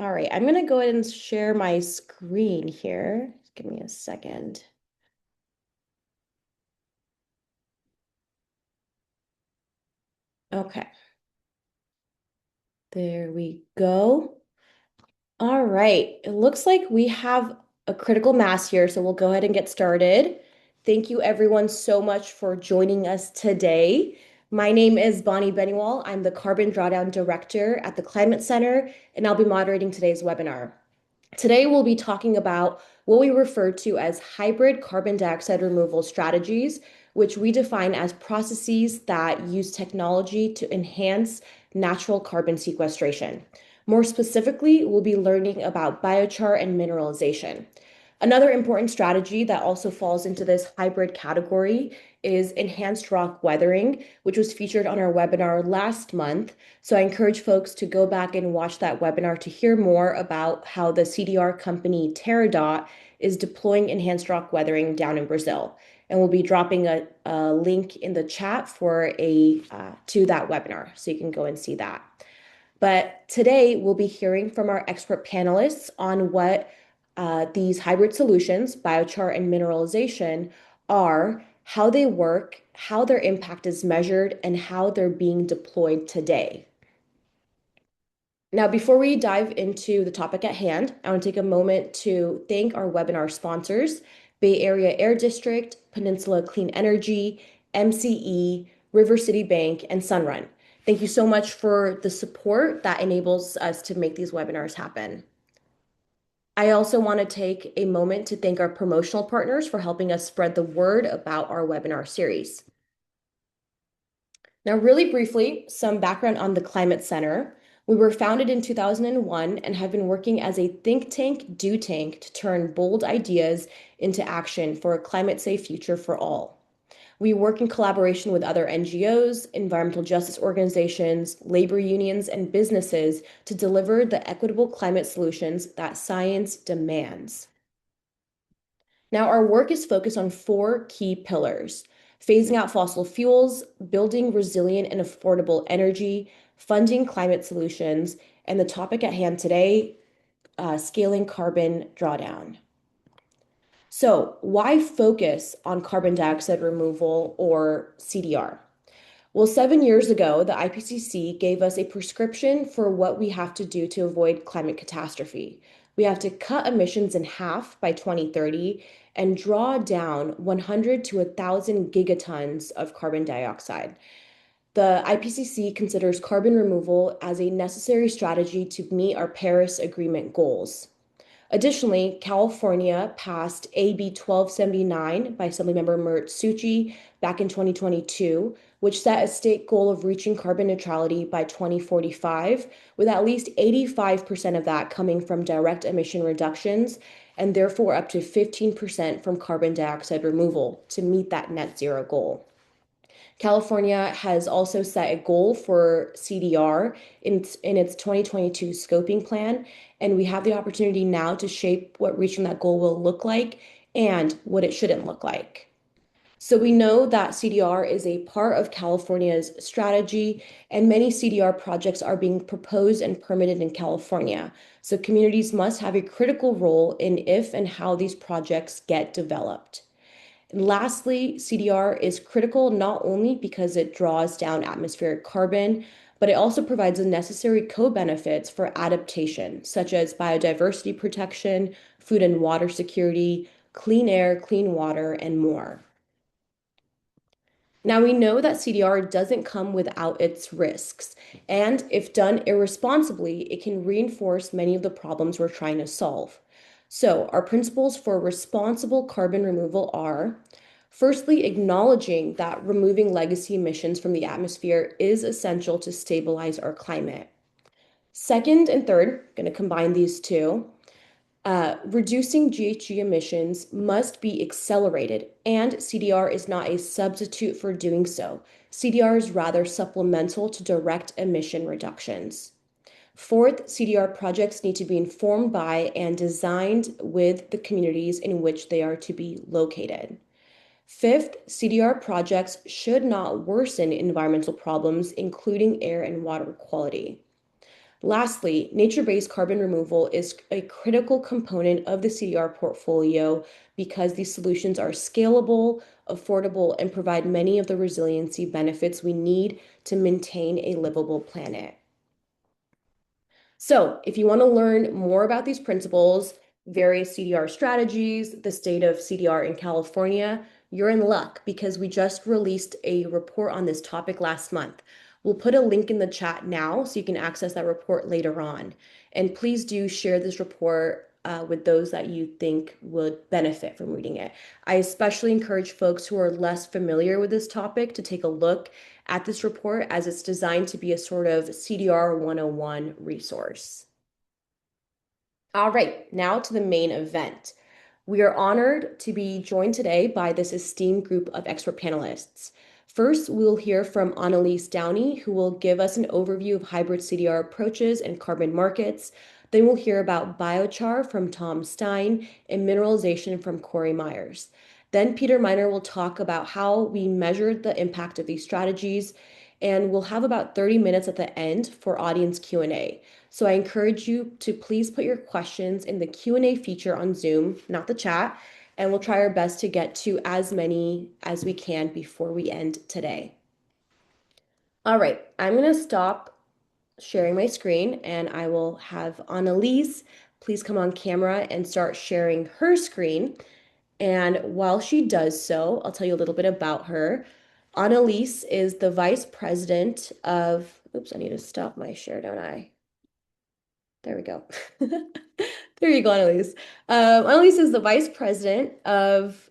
All right, I'm gonna go ahead and share my screen here. Give me a second. Okay, there we go. All right, it looks like we have a critical mass here, so we'll go ahead and get started. Thank you everyone so much for joining us today. My name is Bonnie Beniwal. I'm the Carbon Drawdown Director at the Climate Center, and I'll be moderating today's webinar. Today, we'll be talking about what we refer to as hybrid carbon dioxide removal strategies, which we define as processes that use technology to enhance natural carbon sequestration. More specifically, we'll be learning about biochar and mineralization. Another important strategy that also falls into this hybrid category is enhanced rock weathering, which was featured on our webinar last month. So I encourage folks to go back and watch that webinar to hear more about how the CDR company Teradot is deploying enhanced rock weathering down in Brazil. And we'll be dropping a link in the chat for to that webinar, so you can go and see that. But today we'll be hearing from our expert panelists on what these hybrid solutions, biochar and mineralization, are, how they work, how their impact is measured, and how they're being deployed today. Now, before we dive into the topic at hand, I want to take a moment to thank our webinar sponsors, Bay Area Air District, Peninsula Clean Energy, MCE, River City Bank, and Sunrun. Thank you so much for the support that enables us to make these webinars happen. I also want to take a moment to thank our promotional partners for helping us spread the word about our webinar series. Now, really briefly, some background on the Climate Center. We were founded in 2001 and have been working as a think tank, do tank to turn bold ideas into action for a climate-safe future for all. We work in collaboration with other NGOs, environmental justice organizations, labor unions, and businesses to deliver the equitable climate solutions that science demands. Now, our work is focused on four key pillars: phasing out fossil fuels, building resilient and affordable energy, funding climate solutions, and the topic at hand today, scaling carbon drawdown. So, why focus on carbon dioxide removal or CDR? Well, 7 years ago, the IPCC gave us a prescription for what we have to do to avoid climate catastrophe. We have to cut emissions in half by 2030 and draw down 100 to 1,000 gigatons of carbon dioxide. The IPCC considers carbon removal as a necessary strategy to meet our Paris Agreement goals. Additionally, California passed AB 1279 by Assemblymember Mert Suchi back in 2022, which set a state goal of reaching carbon neutrality by 2045, with at least 85% of that coming from direct emission reductions, and therefore up to 15% from carbon dioxide removal to meet that net zero goal. California has also set a goal for CDR in its 2022 scoping plan, and we have the opportunity now to shape what reaching that goal will look like and what it shouldn't look like. So we know that CDR is a part of California's strategy, and many CDR projects are being proposed and permitted in California. So communities must have a critical role in if and how these projects get developed. And lastly, CDR is critical not only because it draws down atmospheric carbon, but it also provides the necessary co-benefits for adaptation, such as biodiversity protection, food and water security, clean air, clean water, and more. Now, we know that CDR doesn't come without its risks, and if done irresponsibly, it can reinforce many of the problems we're trying to solve. So, our principles for responsible carbon removal are: firstly, acknowledging that removing legacy emissions from the atmosphere is essential to stabilize our climate. Second and third, going to combine these two. Reducing GHG emissions must be accelerated, and CDR is not a substitute for doing so. CDR is rather supplemental to direct emission reductions. Fourth, CDR projects need to be informed by and designed with the communities in which they are to be located. Fifth, CDR projects should not worsen environmental problems, including air and water quality. Lastly, nature-based carbon removal is a critical component of the CDR portfolio because these solutions are scalable, affordable, and provide many of the resiliency benefits we need to maintain a livable planet. So, if you want to learn more about these principles, various CDR strategies, the state of CDR in California, you're in luck because we just released a report on this topic last month. We'll put a link in the chat now so you can access that report later on. And please do share this report with those that you think would benefit from reading it. I especially encourage folks who are less familiar with this topic to take a look at this report as it's designed to be a sort of CDR 101 resource. All right, now to the main event. We are honored to be joined today by this esteemed group of expert panelists. First, we'll hear from Annalise Downey, who will give us an overview of hybrid CDR approaches and carbon markets. Then we'll hear about biochar from Tom Stein and mineralization from Corey Myers. Then Peter Miner will talk about how we measured the impact of these strategies, and we'll have about 30 minutes at the end for audience Q&A. So I encourage you to please put your questions in the Q&A feature on Zoom, not the chat, and we'll try our best to get to as many as we can before we end today. All right, I'm going to stop sharing my screen and I will have Annalise please come on camera and start sharing her screen. And while she does so, I'll tell you a little bit about her. Annalise is the vice president of, oops, I need to stop my share, don't I? There we go. There you go, Annalise. Annalise is the vice president of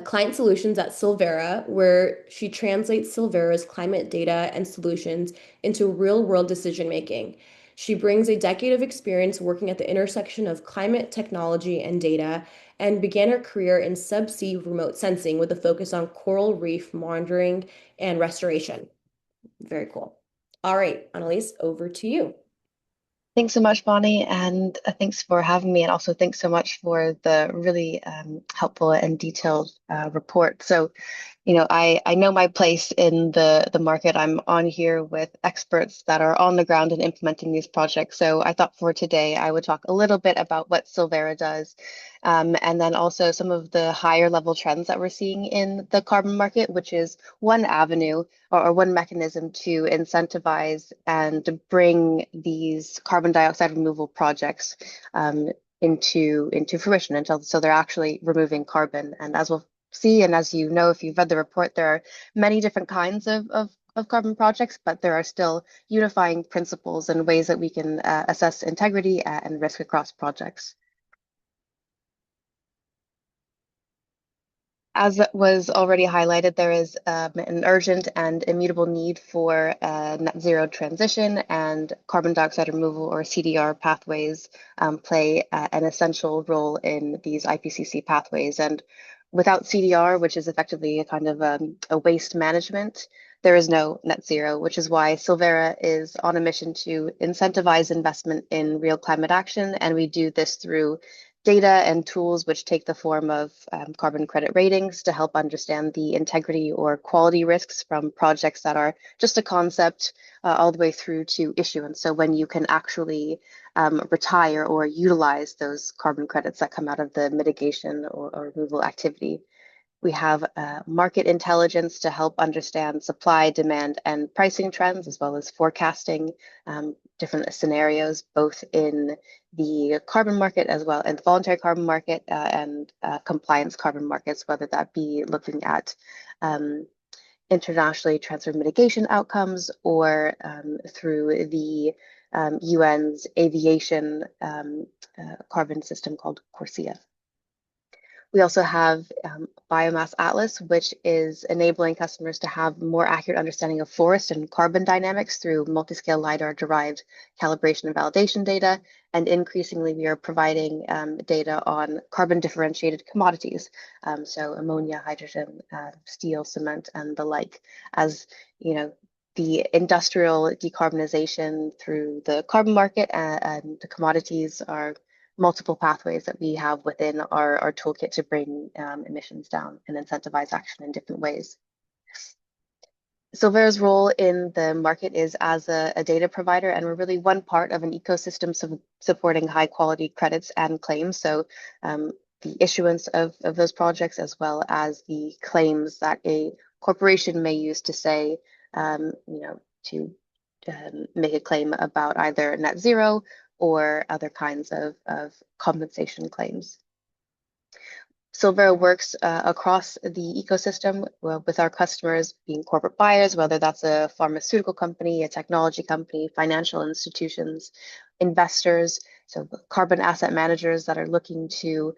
client solutions at Silvera, where she translates Silvera's climate data and solutions into real-world decision making. She brings a decade of experience working at the intersection of climate technology and data and began her career in subsea remote sensing with a focus on coral reef monitoring and restoration. Very cool. All right, Annalise, over to you. Thanks so much, Bonnie, and thanks for having me, and also thanks so much for the really helpful and detailed report. So, I know my place in the market. I'm on here with experts that are on the ground and implementing these projects. So I thought for today I would talk a little bit about what Silvera does, and then also some of the higher level trends that we're seeing in the carbon market, which is one avenue or one mechanism to incentivize and to bring these carbon dioxide removal projects into fruition until so they're actually removing carbon. And as we'll see, and as you know, if you've read the report, there are many different kinds of carbon projects, but there are still unifying principles and ways that we can assess integrity and risk across projects. As was already highlighted, there is an urgent and immutable need for net zero transition, and carbon dioxide removal, or CDR pathways, play an essential role in these IPCC pathways. And without CDR, which is effectively a kind of a waste management, there is no net zero, which is why Silvera is on a mission to incentivize investment in real climate action. And we do this through data and tools which take the form of carbon credit ratings to help understand the integrity or quality risks from projects that are just a concept all the way through to issuance. So when you can actually retire or utilize those carbon credits that come out of the mitigation or removal activity. We have market intelligence to help understand supply, demand, and pricing trends, as well as forecasting different scenarios, both in the carbon market as well and voluntary carbon market and compliance carbon markets, whether that be looking at internationally transferred mitigation outcomes or through the UN's aviation carbon system called CORSIA. We also have Biomass Atlas, which is enabling customers to have more accurate understanding of forest and carbon dynamics through multi-scale LiDAR-derived calibration and validation data. And increasingly, we are providing data on carbon-differentiated commodities, so ammonia, hydrogen, steel, cement, and the like. As you know, the industrial decarbonization through the carbon market and the commodities are multiple pathways that we have within our toolkit to bring emissions down and incentivize action in different ways. Silvera's role in the market is as a data provider, and we're really one part of an ecosystem supporting high quality credits and claims. So the issuance of those projects, as well as the claims that a corporation may use to say, to make a claim about either net zero or other kinds of compensation claims. Silvera works across the ecosystem with our customers being corporate buyers, whether that's a pharmaceutical company, a technology company, financial institutions, investors, so carbon asset managers that are looking to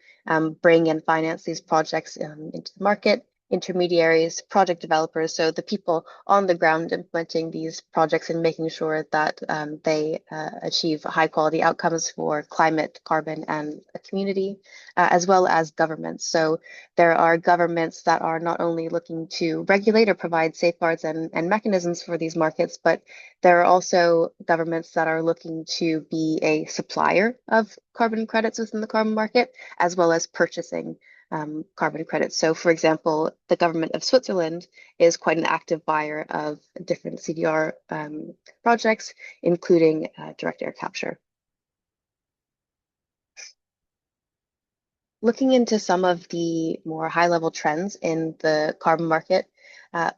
bring and finance these projects into the market, intermediaries, project developers, so the people on the ground implementing these projects and making sure that they achieve high quality outcomes for climate, carbon, and a community, as well as governments. So there are governments that are not only looking to regulate or provide safeguards and mechanisms for these markets, but there are also governments that are looking to be a supplier of carbon credits within the carbon market, as well as purchasing carbon credits. So, for example, the government of Switzerland is quite an active buyer of different CDR projects, including direct air capture. Looking into some of the more high-level trends in the carbon market, uh,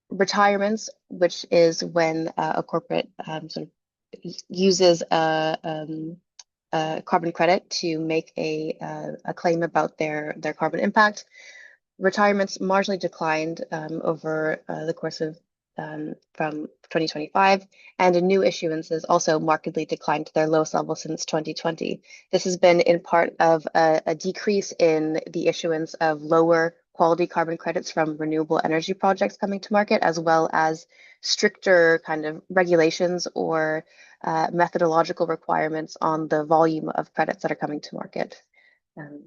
retirements, which is when a corporate sort of uses a carbon credit to make a claim about their carbon impact. Retirements marginally declined over the course of from 2025, and new issuances also markedly declined to their lowest level since 2020. This has been in part of a decrease in the issuance of lower quality carbon credits from renewable energy projects coming to market, as well as stricter kind of regulations or methodological requirements on the volume of credits that are coming to market. Um,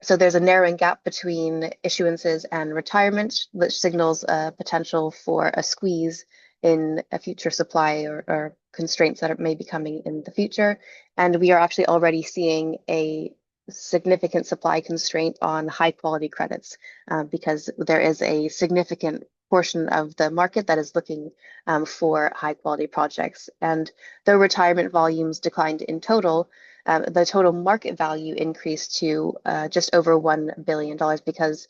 so there's a narrowing gap between issuances and retirement, which signals a potential for a squeeze in a future supply or constraints that may be coming in the future. And we are actually already seeing a significant supply constraint on high quality credits because there is a significant portion of the market that is looking for high quality projects. And though retirement volumes declined in total, the total market value increased to just over $1 billion because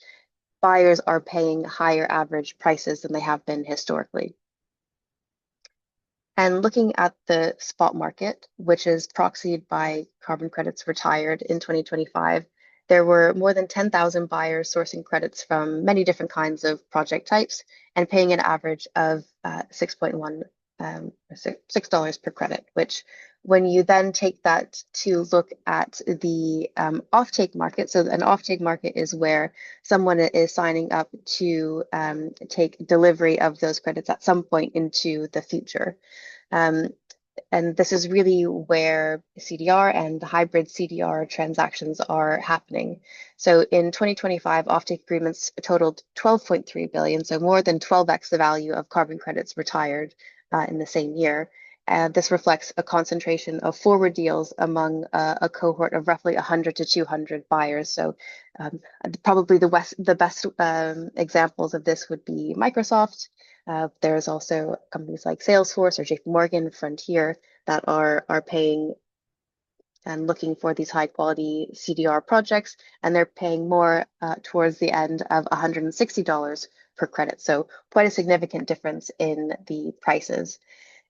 buyers are paying higher average prices than they have been historically. And looking at the spot market, which is proxied by carbon credits retired in 2025, there were more than 10,000 buyers sourcing credits from many different kinds of project types and paying an average of 6.1 $6 per credit, which when you then take that to look at the offtake market, so an offtake market is where someone is signing up to take delivery of those credits at some point into the future. Um, and this is really where CDR and hybrid CDR transactions are happening. So in 2025, offtake agreements totaled 12.3 billion, so more than 12x the value of carbon credits retired in the same year. This reflects a concentration of forward deals among a cohort of roughly 100 to 200 buyers. So probably the best examples of this would be Microsoft. There's also companies like Salesforce or JP Morgan, Frontier that are paying and looking for these high quality CDR projects, and they're paying more towards the end of $160 per credit. So quite a significant difference in the prices.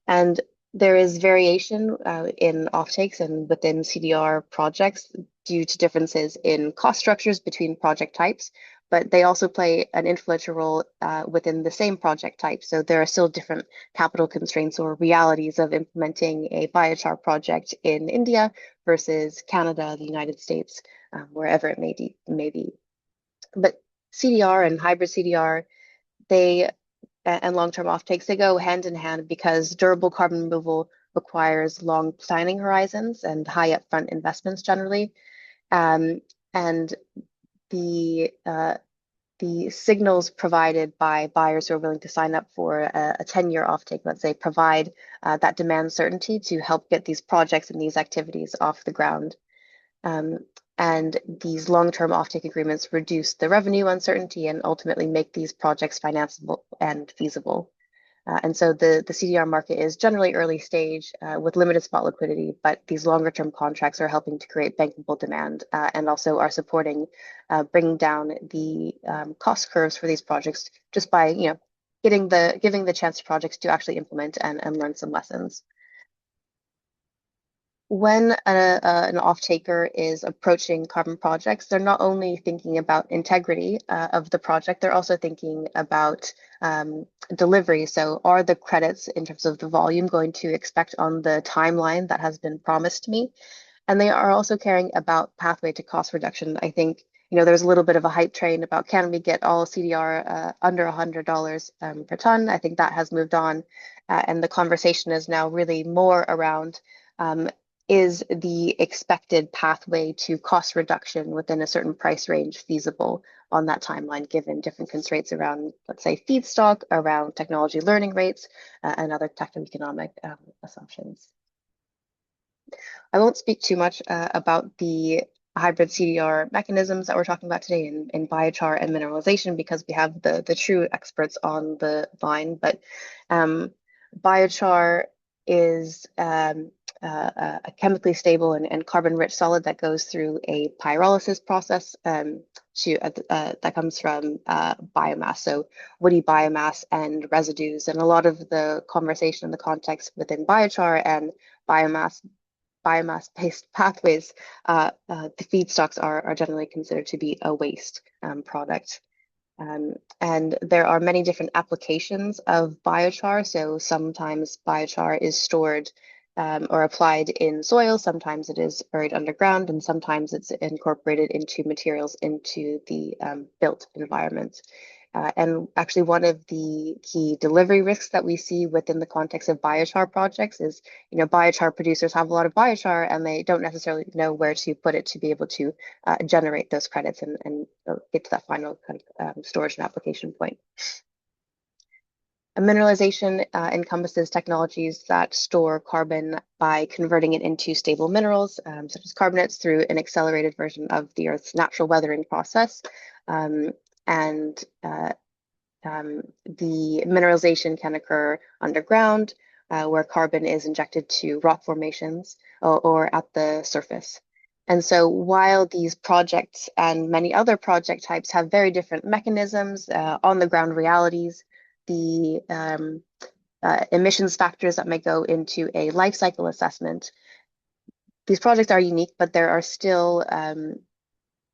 And there is variation in offtakes and within CDR projects due to differences in cost structures between project types, but they also play an influential role within the same project type. So there are still different capital constraints or realities of implementing a biochar project in India versus Canada, the United States, wherever it may be. But CDR and hybrid CDR, they and long-term offtakes, they go hand in hand because durable carbon removal requires long planning horizons and high upfront investments generally. And the signals provided by buyers who are willing to sign up for a 10-year offtake, let's say, provide that demand certainty to help get these projects and these activities off the ground. Um, and these long-term offtake agreements reduce the revenue uncertainty and ultimately make these projects financeable and feasible. And so the CDR market is generally early stage with limited spot liquidity, but these longer term contracts are helping to create bankable demand and also are supporting bringing down the cost curves for these projects just by, giving the chance to projects to actually implement and learn some lessons. When an off-taker is approaching carbon projects, they're not only thinking about integrity of the project, they're also thinking about delivery. So are the credits in terms of the volume going to expect on the timeline that has been promised to me? And they are also caring about pathway to cost reduction. I think, there's a little bit of a hype train about can we get all CDR under $100 per ton? I think that has moved on. And the conversation is now really more around um, is the expected pathway to cost reduction within a certain price range feasible on that timeline, given different constraints around, let's say, feedstock, around technology learning rates, and other techno-economic assumptions. I won't speak too much about the hybrid CDR mechanisms that we're talking about today in biochar and mineralization because we have the true experts on the line. But biochar is a chemically stable and carbon-rich solid that goes through a pyrolysis process that comes from biomass, so woody biomass and residues. And a lot of the conversation in the context within biochar and biomass biomass-based pathways, the feedstocks are generally considered to be a waste product. And there are many different applications of biochar. So sometimes biochar is stored or applied in soil, sometimes it is buried underground, and sometimes it's incorporated into materials into the built environment. And actually, one of the key delivery risks that we see within the context of biochar projects is, biochar producers have a lot of biochar and they don't necessarily know where to put it to be able to generate those credits and get to that final kind of storage and application point. A mineralization encompasses technologies that store carbon by converting it into stable minerals, such as carbonates, through an accelerated version of the Earth's natural weathering process. And the mineralization can occur underground, where carbon is injected to rock formations or at the surface. And so while these projects and many other project types have very different mechanisms, on the ground realities, the emissions factors that may go into a life cycle assessment, these projects are unique, but there are still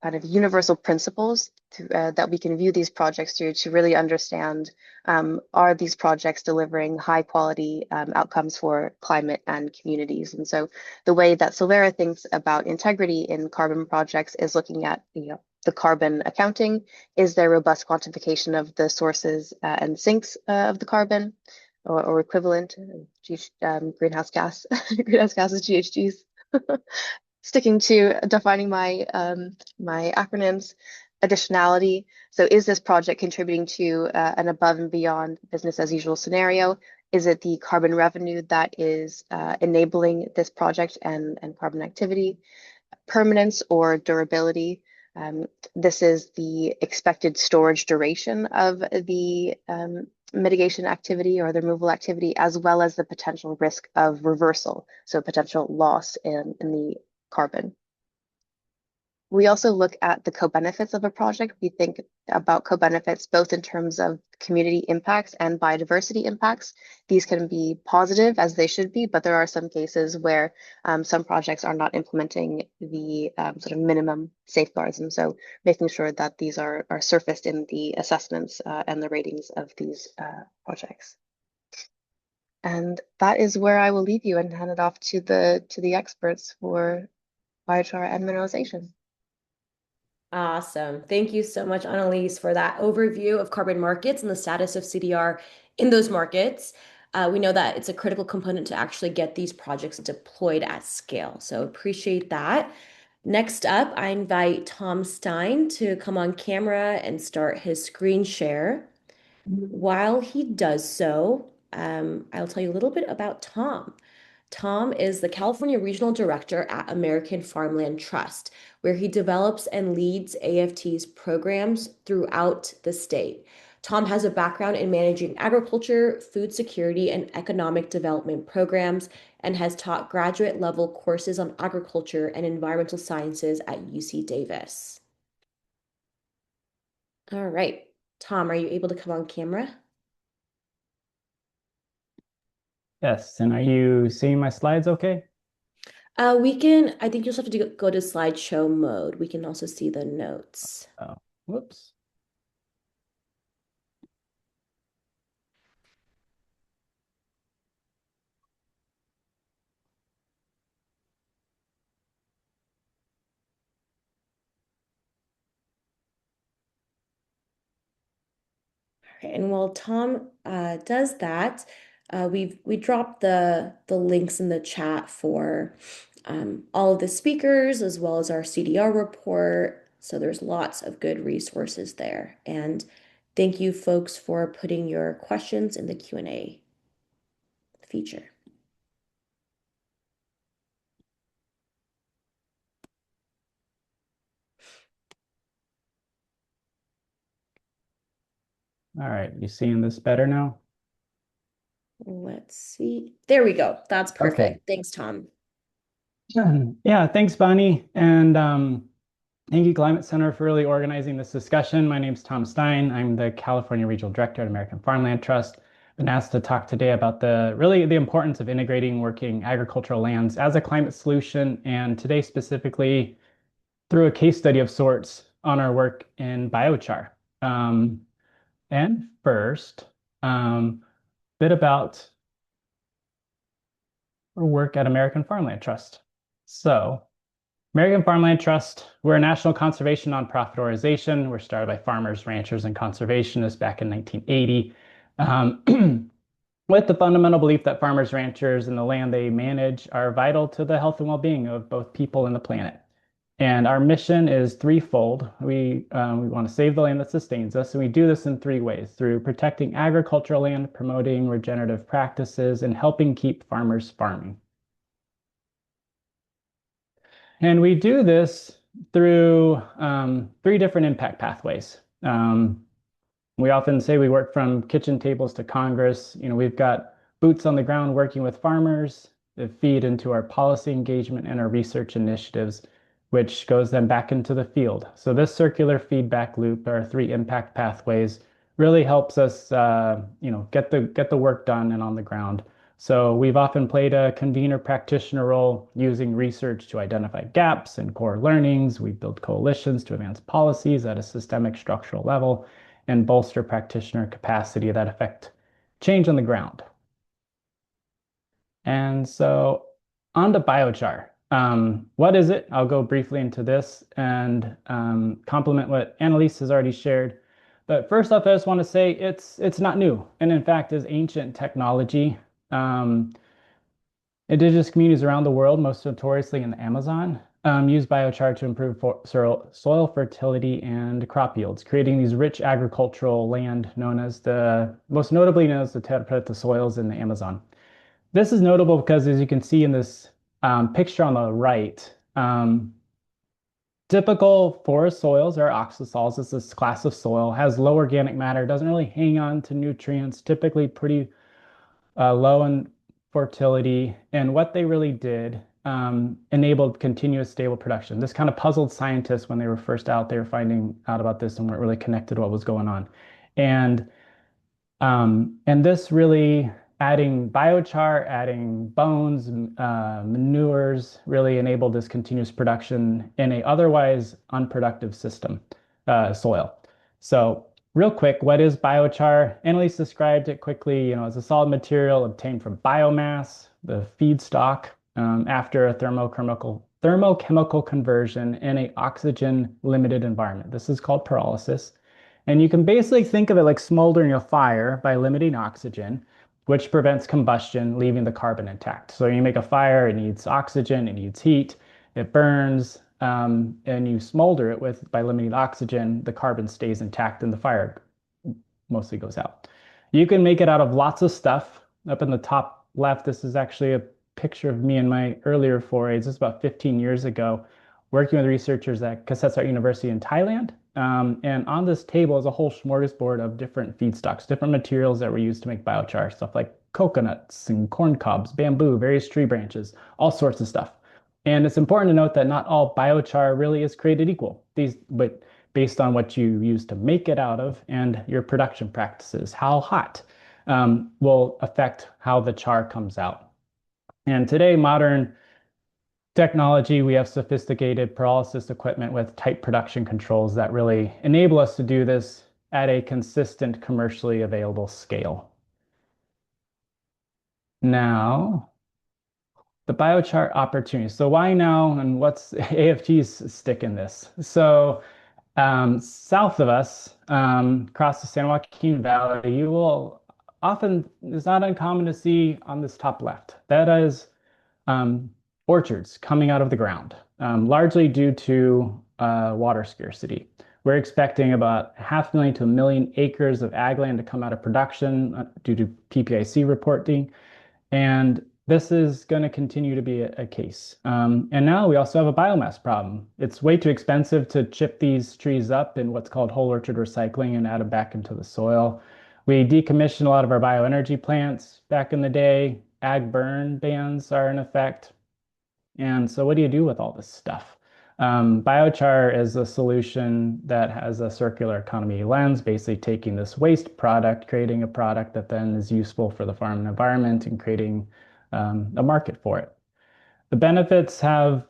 kind of universal principles that we can view these projects through to really understand, are these projects delivering high quality outcomes for climate and communities? And so the way that Solvera thinks about integrity in carbon projects is looking at, the carbon accounting. Is there robust quantification of the sources and sinks of the carbon or equivalent greenhouse gases, GHGs? Sticking to defining my acronyms, additionality. So is this project contributing to an above and beyond business as usual scenario? Is it the carbon revenue that is enabling this project and carbon activity? Permanence or durability. This is the expected storage duration of the mitigation activity or the removal activity, as well as the potential risk of reversal, so potential loss in the carbon. We also look at the co-benefits of a project. We think about co-benefits both in terms of community impacts and biodiversity impacts. These can be positive as they should be, but there are some cases where some projects are not implementing the sort of minimum safeguards. And so making sure that these are surfaced in the assessments and the ratings of these projects. And that is where I will leave you and hand it off to the experts for biochar and mineralization. Awesome. Thank you so much, Annalise, for that overview of carbon markets and the status of CDR in those markets. We know that it's a critical component to actually get these projects deployed at scale. So appreciate that. Next up, I invite Tom Stein to come on camera and start his screen share. While he does so, I'll tell you a little bit about Tom. Tom is the California Regional Director at American Farmland Trust, where he develops and leads AFT's programs throughout the state. Tom has a background in managing agriculture, food security, and economic development programs, and has taught graduate level courses on agriculture and environmental sciences at UC Davis. All right. Tom, are you able to come on camera? Yes, and are you seeing my slides okay? I think you'll just have to go to slideshow mode. We can also see the notes. Oh, whoops. Okay, and while Tom does that, we dropped the links in the chat for all of the speakers as well as our CDR report. So there's lots of good resources there. And thank you folks for putting your questions in the Q&A feature. All right, you seeing this better now? Let's see. There we go. That's Okay. perfect. Thanks, Tom. Yeah, thanks, Bonnie. And thank you, Climate Center, for really organizing this discussion. My name is Tom Stein. I'm the California Regional Director at American Farmland Trust. Been asked to talk today about the importance of integrating working agricultural lands as a climate solution, and today specifically through a case study of sorts on our work in biochar. And first, bit about our work at American Farmland Trust. So, American Farmland Trust, we're a national conservation nonprofit organization. We're started by farmers, ranchers, and conservationists back in 1980, with the fundamental belief that farmers, ranchers, and the land they manage are vital to the health and well-being of both people and the planet. And our mission is threefold. We want to save the land that sustains us, and we do this in three ways: through protecting agricultural land, promoting regenerative practices, and helping keep farmers farming. And we do this through three different impact pathways. We often say we work from kitchen tables to Congress. We've got boots on the ground working with farmers that feed into our policy engagement and our research initiatives, which goes then back into the field. So this circular feedback loop, our three impact pathways, really helps us, get the work done and on the ground. So we've often played a convener practitioner role using research to identify gaps in core learnings. We build coalitions to advance policies at a systemic structural level and bolster practitioner capacity that affect change on the ground. And so on to biochar. What is it? I'll go briefly into this and complement what Annalise has already shared. But first off, I just want to say it's not new, and in fact is ancient technology. Indigenous communities around the world, most notoriously in the Amazon, use biochar to improve soil fertility and crop yields, creating these rich agricultural land most notably known as the Terra Preta soils in the Amazon. This is notable because, as you can see in this picture on the right, typical forest soils are oxasols. It's this class of soil, has low organic matter, doesn't really hang on to nutrients, typically pretty low in fertility. And what they really did enabled continuous stable production. This kind of puzzled scientists when they were first out there finding out about this and weren't really connected to what was going on. And this really adding biochar, adding bones, manures really enabled this continuous production in a otherwise unproductive system, soil. So real quick, what is biochar? Annalise described it quickly, as a solid material obtained from biomass, the feedstock, after a thermochemical conversion in a oxygen-limited environment. This is called pyrolysis. And you can basically think of it like smoldering a fire by limiting oxygen, which prevents combustion, leaving the carbon intact. So you make a fire, it needs oxygen, it needs heat, it burns, and you smolder it by limiting oxygen, the carbon stays intact and the fire mostly goes out. You can make it out of lots of stuff. Up in the top left, this is actually a picture of me in my earlier forays. This is about 15 years ago, working with researchers at Kasetsart University in Thailand. And on this table is a whole smorgasbord of different feedstocks, different materials that were used to make biochar, stuff like coconuts and corn cobs, bamboo, various tree branches, all sorts of stuff. And it's important to note that not all biochar really is created equal. But based on what you use to make it out of and your production practices, how hot will affect how the char comes out. And today, modern technology, we have sophisticated pyrolysis equipment with tight production controls that really enable us to do this at a consistent, commercially available scale. Now, the biochar opportunity. So why now and what's AFG's stick in this? So south of us, across the San Joaquin Valley, you will often, it's not uncommon to see on this top left, that is um, orchards coming out of the ground, largely due to water scarcity. We're expecting about 500,000 to 1 million acres of ag land to come out of production due to PPIC reporting. And this is going to continue to be a case. And now we also have a biomass problem. It's way too expensive to chip these trees up in what's called whole orchard recycling and add them back into the soil. We decommissioned a lot of our bioenergy plants back in the day. Ag burn bans are in effect. And so what do you do with all this stuff? Biochar is a solution that has a circular economy lens, basically taking this waste product, creating a product that then is useful for the farm and environment and creating a market for it. The benefits have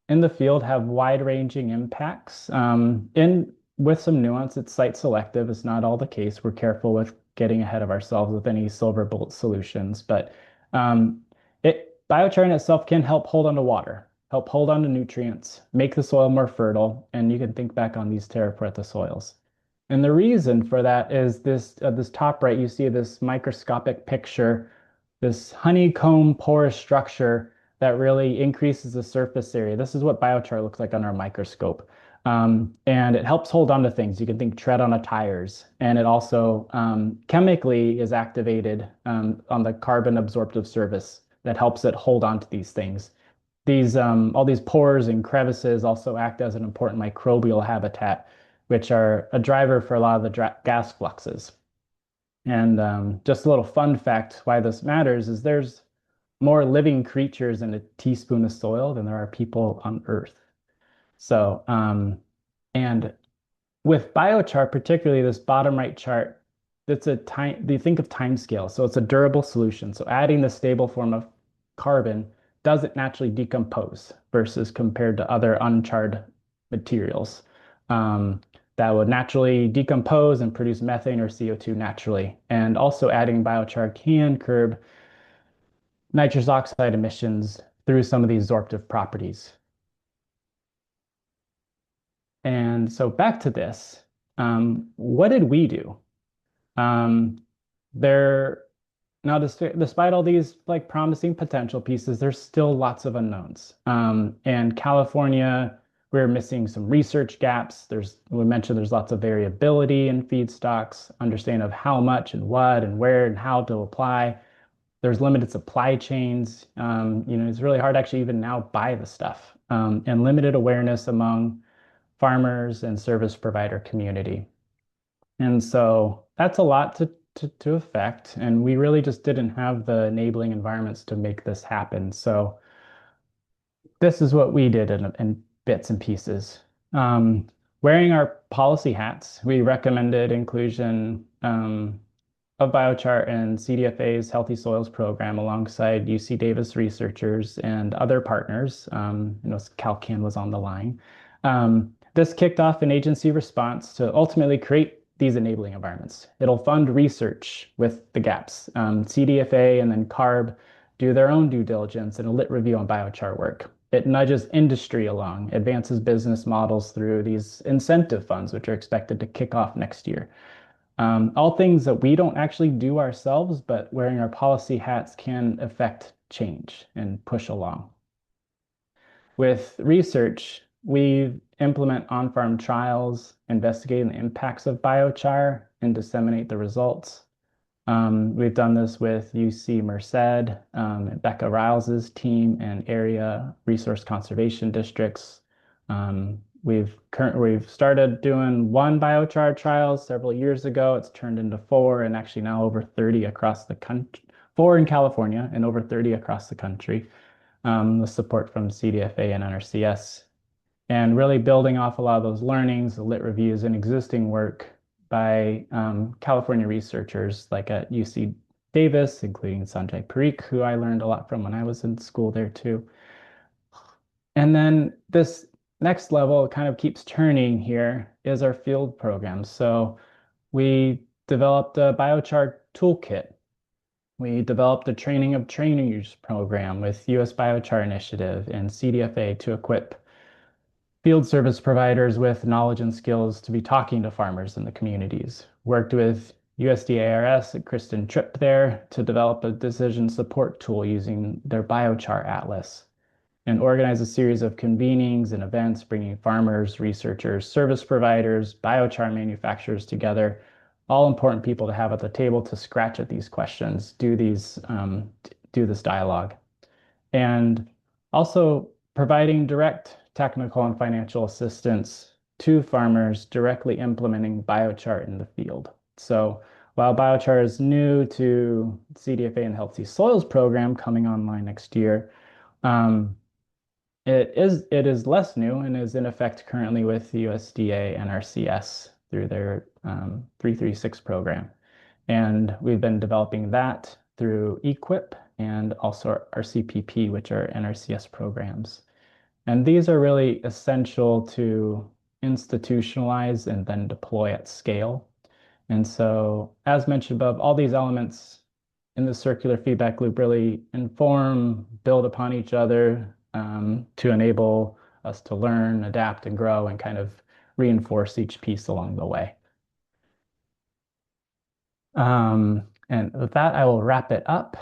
in the field have wide-ranging impacts. In with some nuance, it's site selective. It's not all the case. We're careful with getting ahead of ourselves with any silver bullet solutions, but um, biochar in itself can help hold on to water, help hold on to nutrients, make the soil more fertile, and you can think back on these terra preta soils. And the reason for that is this top right, you see this microscopic picture, this honeycomb porous structure that really increases the surface area. This is what biochar looks like under a microscope. And it helps hold on to things. You can think tread on a tires. And it also chemically is activated on the carbon absorptive surface that helps it hold on to these things. All these pores and crevices also act as an important microbial habitat, which are a driver for a lot of the gas fluxes. And just a little fun fact why this matters is there's more living creatures in a teaspoon of soil than there are people on Earth. So, and with biochar, particularly this bottom right chart, it's a time, you think of time scale. So it's a durable solution. So adding the stable form of carbon doesn't naturally decompose versus compared to other uncharred materials that would naturally decompose and produce methane or CO2 naturally. And also adding biochar can curb nitrous oxide emissions through some of these absorptive properties. And so back to this, what did we do? Um, there now, despite all these like promising potential pieces, there's still lots of unknowns. And California, we're missing some research gaps. We mentioned there's lots of variability in feedstocks, understanding of how much and what and where and how to apply. There's limited supply chains. It's really hard to actually even now buy the stuff, and limited awareness among farmers and service provider community. And so that's a lot to affect. And we really just didn't have the enabling environments to make this happen. So this is what we did in bits and pieces. Wearing our policy hats, we recommended inclusion of biochar and CDFA's Healthy Soils program alongside UC Davis researchers and other partners. Calcan was on the line. This kicked off an agency response to ultimately create these enabling environments. It'll fund research with the gaps. CDFA and then CARB do their own due diligence and a lit review on biochar work. It nudges industry along, advances business models through these incentive funds, which are expected to kick off next year. All things that we don't actually do ourselves, but wearing our policy hats can affect change and push along. With research, we implement on-farm trials, investigating the impacts of biochar, and disseminate the results. We've done this with UC Merced, Becca Riles's team, and area resource conservation districts. we've started doing one biochar trial several years ago. It's turned into four, and actually now over 30 across the country, four in California and over 30 across the country. The support from CDFA and NRCS, and really building off a lot of those learnings, the lit reviews, and existing work by California researchers like at UC Davis, including Sanjay Parikh, who I learned a lot from when I was in school there too. And then this next level kind of keeps turning here is our field programs. So we developed a biochar toolkit. We developed a training of trainers program with US Biochar Initiative and CDFA to equip field service providers with knowledge and skills to be talking to farmers in the communities. Worked with USDA-ARS and Kristen Tripp there to develop a decision support tool using their biochar atlas, and organize a series of convenings and events bringing farmers, researchers, service providers, biochar manufacturers together, all important people to have at the table to scratch at these questions, do this dialogue. And also providing direct technical and financial assistance to farmers directly implementing biochar in the field. So while biochar is new to CDFA and Healthy Soils program coming online next year, it is less new and is in effect currently with the USDA and NRCS through their 336 program. And we've been developing that through EQIP and also our CPP, which are NRCS programs. And these are really essential to institutionalize and then deploy at scale. And so, as mentioned above, all these elements in the circular feedback loop really inform, build upon each other to enable us to learn, adapt, and grow, and kind of reinforce each piece along the way. And with that, I will wrap it up.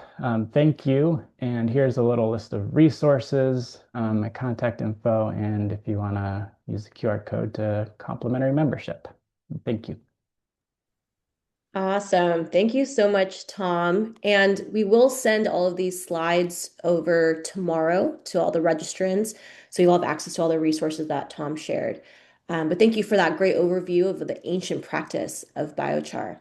Thank you. And here's a little list of resources, my contact info, and if you want to use the QR code to complimentary membership. Thank you. Awesome. Thank you so much, Tom. And we will send all of these slides over tomorrow to all the registrants, so you'll have access to all the resources that Tom shared. But thank you for that great overview of the ancient practice of biochar.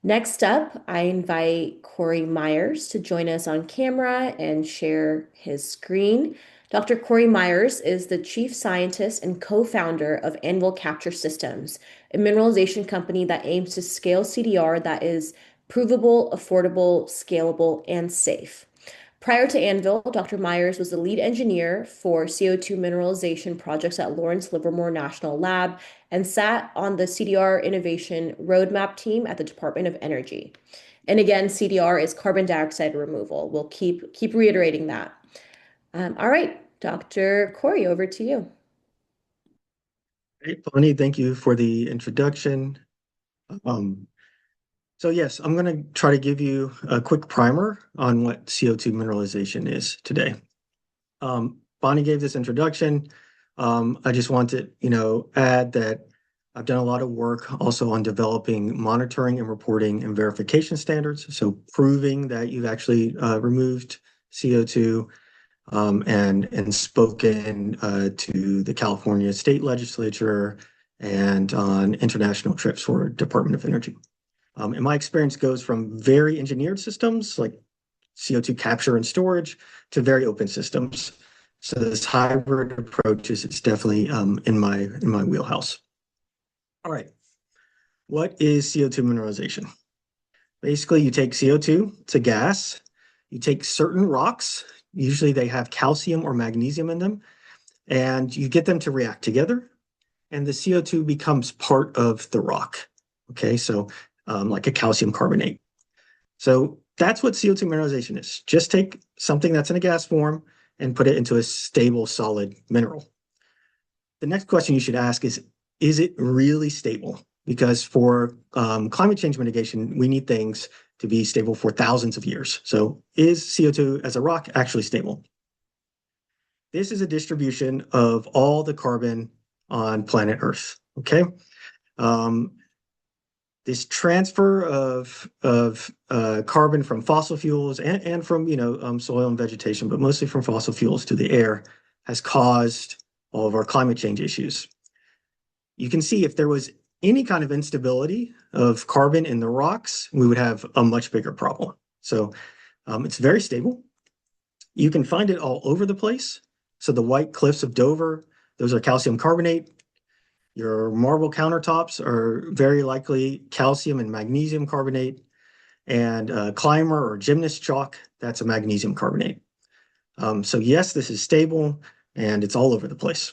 Next up, I invite Corey Myers to join us on camera and share his screen. Dr. Corey Myers is the chief scientist and co-founder of Anvil Capture Systems, a mineralization company that aims to scale CDR that is provable, affordable, scalable, and safe. Prior to Anvil, Dr. Myers was the lead engineer for CO2 mineralization projects at Lawrence Livermore National Lab and sat on the CDR Innovation Roadmap team at the Department of Energy. And again, CDR is carbon dioxide removal. We'll keep reiterating that. All right, Dr. Corey, over to you. Hey, Bonnie, thank you for the introduction. So yes, I'm going to try to give you a quick primer on what CO2 mineralization is today. Bonnie gave this introduction. I just want to, add that I've done a lot of work also on developing monitoring and reporting and verification standards. So proving that you've actually removed CO2 and spoken to the California state legislature and on international trips for Department of Energy. And my experience goes from very engineered systems like CO2 capture and storage to very open systems. So this hybrid approach it's definitely in my wheelhouse. All right, what is CO2 mineralization? Basically, you take CO2, it's a gas. You take certain rocks, usually they have calcium or magnesium in them, and you get them to react together, and the CO2 becomes part of the rock. Okay, so like a calcium carbonate. So that's what CO2 mineralization is. Just take something that's in a gas form and put it into a stable, solid mineral. The next question you should ask is it really stable? Because for climate change mitigation, we need things to be stable for thousands of years. So is CO2 as a rock actually stable? This is a distribution of all the carbon on planet Earth, okay? This transfer of carbon from fossil fuels and from soil and vegetation, but mostly from fossil fuels to the air, has caused all of our climate change issues. you can see if there was any kind of instability of carbon in the rocks, we would have a much bigger problem. So it's very stable. You can find it all over the place. So the white cliffs of Dover, those are calcium carbonate. Your marble countertops are very likely calcium and magnesium carbonate. And climber or gymnast chalk, that's a magnesium carbonate. So yes, this is stable and it's all over the place.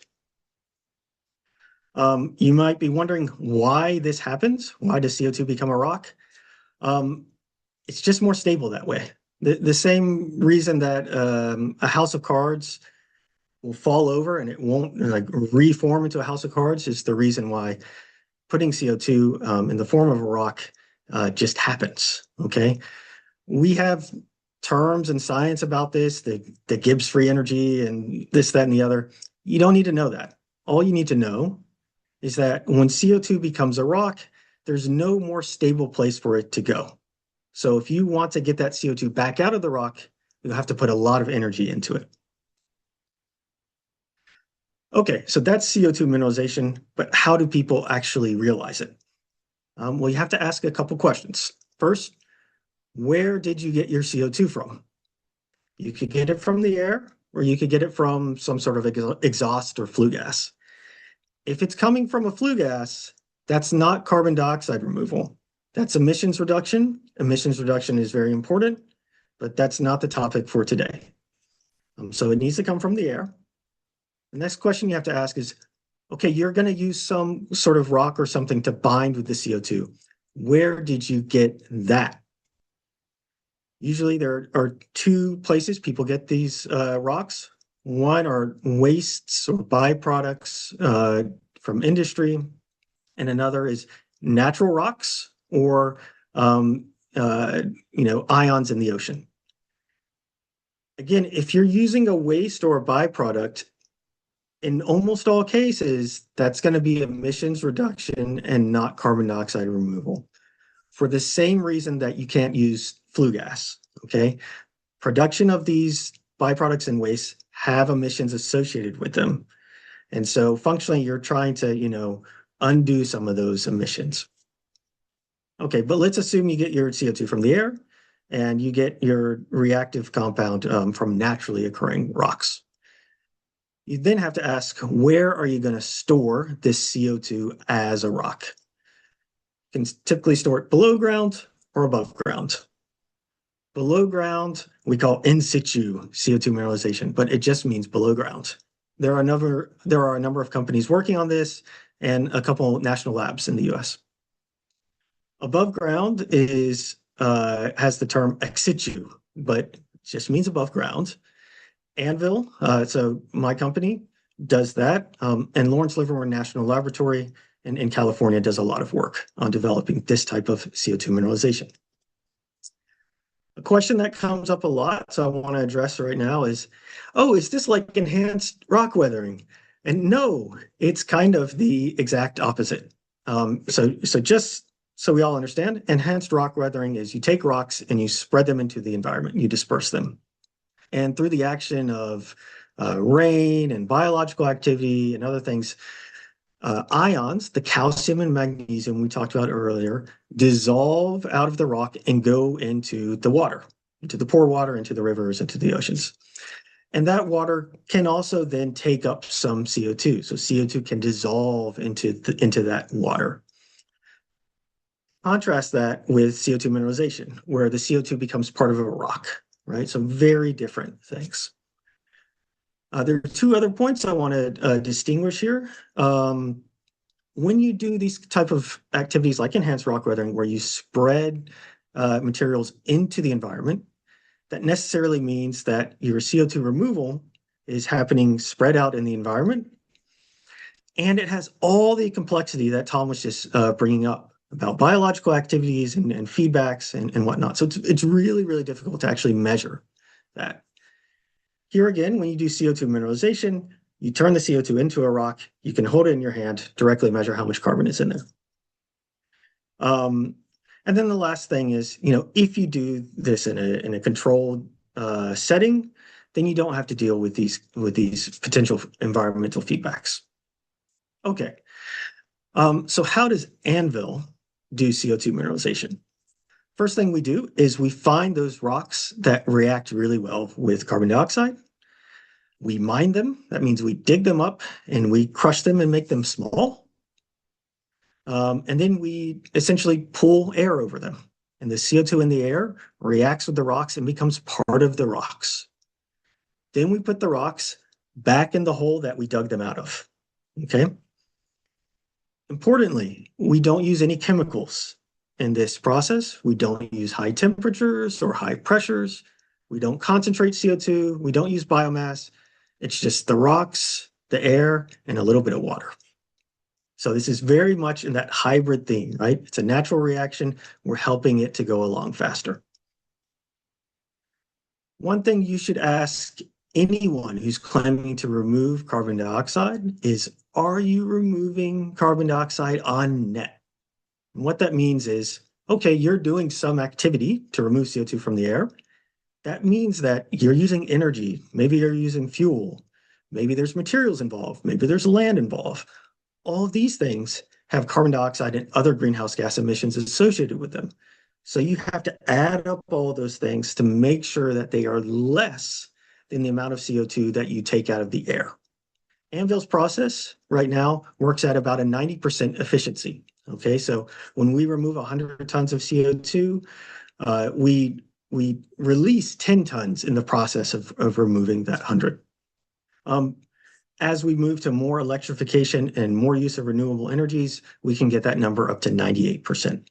You might be wondering why this happens. Why does CO2 become a rock? It's just more stable that way. The same reason that a house of cards will fall over and it won't like reform into a house of cards is the reason why putting CO2 in the form of a rock just happens. Okay, we have terms in science about this, the Gibbs free energy and this, that, and the other. You don't need to know that. All you need to know is that when CO2 becomes a rock, there's no more stable place for it to go. So if you want to get that CO2 back out of the rock, you'll have to put a lot of energy into it. Okay, so that's CO2 mineralization, but how do people actually realize it? Well, you have to ask a couple questions. First, where did you get your CO2 from? You could get it from the air, or you could get it from some sort of exhaust or flue gas. If it's coming from a flue gas, that's not carbon dioxide removal. That's emissions reduction. Emissions reduction is very important, but that's not the topic for today. So it needs to come from the air. The next question you have to ask is, okay, you're going to use some sort of rock or something to bind with the CO2. Where did you get that? Usually there are two places people get these rocks. One are wastes or byproducts from industry, and another is natural rocks or ions in the ocean. Again, if you're using a waste or a byproduct, in almost all cases, that's going to be emissions reduction and not carbon dioxide removal, for the same reason that you can't use flue gas. Okay, production of these byproducts and wastes have emissions associated with them, and so functionally you're trying to undo some of those emissions. Okay, but let's assume you get your CO2 from the air and you get your reactive compound from naturally occurring rocks. You then have to ask, where are you going to store this CO2 as a rock? You can typically store it below ground or above ground. Below ground, we call in situ CO2 mineralization, but it just means below ground. There are a number of companies working on this and a couple national labs in the US. Above ground has the term ex situ, but it just means above ground. Anvil, so my company does that, and Lawrence Livermore National Laboratory in California does a lot of work on developing this type of CO2 mineralization. A question that comes up a lot, so I want to address right now is, oh, is this like enhanced rock weathering? And no, it's kind of the exact opposite. So just so we all understand, enhanced rock weathering is you take rocks and you spread them into the environment, you disperse them. And through the action of rain and biological activity and other things, ions, the calcium and magnesium we talked about earlier, dissolve out of the rock and go into the water, into the pore water, into the rivers, into the oceans. And that water can also then take up some CO2. So CO2 can dissolve into that water. Contrast that with CO2 mineralization, where the CO2 becomes part of a rock, right? So very different things. There are two other points I want to distinguish here. When you do these type of activities like enhanced rock weathering, where you spread materials into the environment, that necessarily means that your CO2 removal is happening spread out in the environment. And it has all the complexity that Tom was just bringing up about biological activities and feedbacks and whatnot. So it's really, really difficult to actually measure that. Here again, when you do CO2 mineralization, you turn the CO2 into a rock, you can hold it in your hand, directly measure how much carbon is in there. And then the last thing is, if you do this in a controlled setting, then you don't have to deal with these potential environmental feedbacks. Okay, So how does Anvil do CO2 mineralization? First thing we do is we find those rocks that react really well with carbon dioxide. We mine them. That means we dig them up and we crush them and make them small. And then we essentially pull air over them. And the CO2 in the air reacts with the rocks and becomes part of the rocks. Then we put the rocks back in the hole that we dug them out of. Okay. Importantly, we don't use any chemicals in this process. We don't use high temperatures or high pressures. We don't concentrate CO2. We don't use biomass. It's just the rocks, the air, and a little bit of water. So this is very much in that hybrid theme, right? It's a natural reaction. We're helping it to go along faster. One thing you should ask anyone who's claiming to remove carbon dioxide is, are you removing carbon dioxide on net? And what that means is, okay, you're doing some activity to remove CO2 from the air. That means that you're using energy. Maybe you're using fuel. Maybe there's materials involved. Maybe there's land involved. All of these things have carbon dioxide and other greenhouse gas emissions associated with them. So you have to add up all those things to make sure that they are less than the amount of CO2 that you take out of the air. Anvil's process right now works at about a 90% efficiency. Okay, so when we remove 100 tons of CO2, we release 10 tons in the process of removing that 100. As we move to more electrification and more use of renewable energies, we can get that number up to 98%.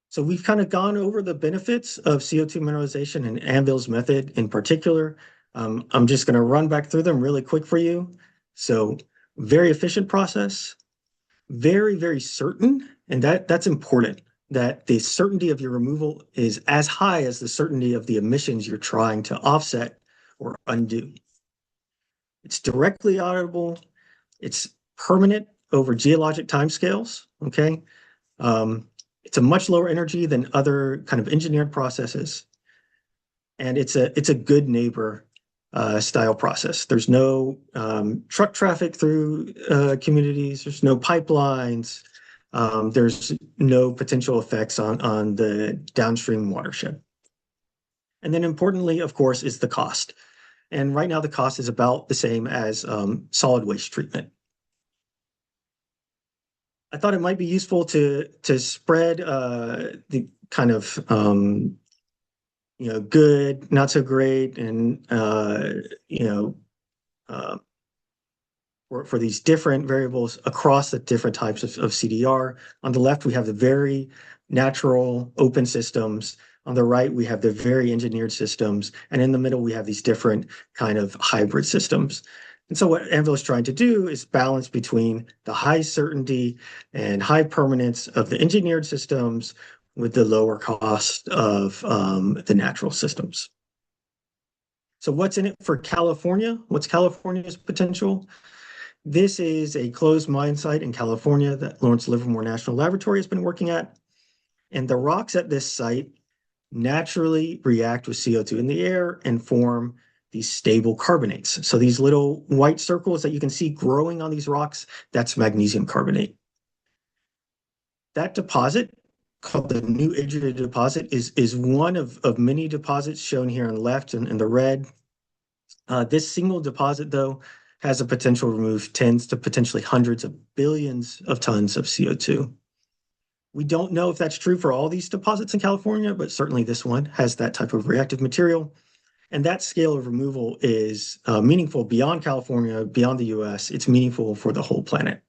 So we've kind of gone over the benefits of CO2 mineralization and Anvil's method in particular. I'm just going to run back through them really quick for you. So very efficient process, very, very certain, and that's important, that the certainty of your removal is as high as the certainty of the emissions you're trying to offset or undo. It's directly auditable. It's permanent over geologic timescales. Okay. It's a much lower energy than other kind of engineered processes. And it's a good neighbor style process. There's no truck traffic through communities. There's no pipelines. There's no potential effects on the downstream watershed. And then importantly, of course, is the cost. And right now the cost is about the same as solid waste treatment. I thought it might be useful to spread the kind of good, not so great, and for these different variables across the different types of CDR. On the left, we have the very natural open systems. On the right, we have the very engineered systems. And in the middle, we have these different kind of hybrid systems. And so what Anvil is trying to do is balance between the high certainty and high permanence of the engineered systems with the lower cost of the natural systems. So what's in it for California? What's California's potential? This is a closed mine site in California that Lawrence Livermore National Laboratory has been working at. And the rocks at this site naturally react with CO2 in the air and form these stable carbonates. So these little white circles that you can see growing on these rocks, that's magnesium carbonate. That deposit, called the New Idrita deposit, is one of many deposits shown here on the left and in the red. This single deposit, though, has a potential to remove tens to potentially hundreds of billions of tons of CO2. We don't know if that's true for all these deposits in California, but certainly this one has that type of reactive material. And that scale of removal is meaningful beyond California, beyond the US. It's meaningful for the whole planet.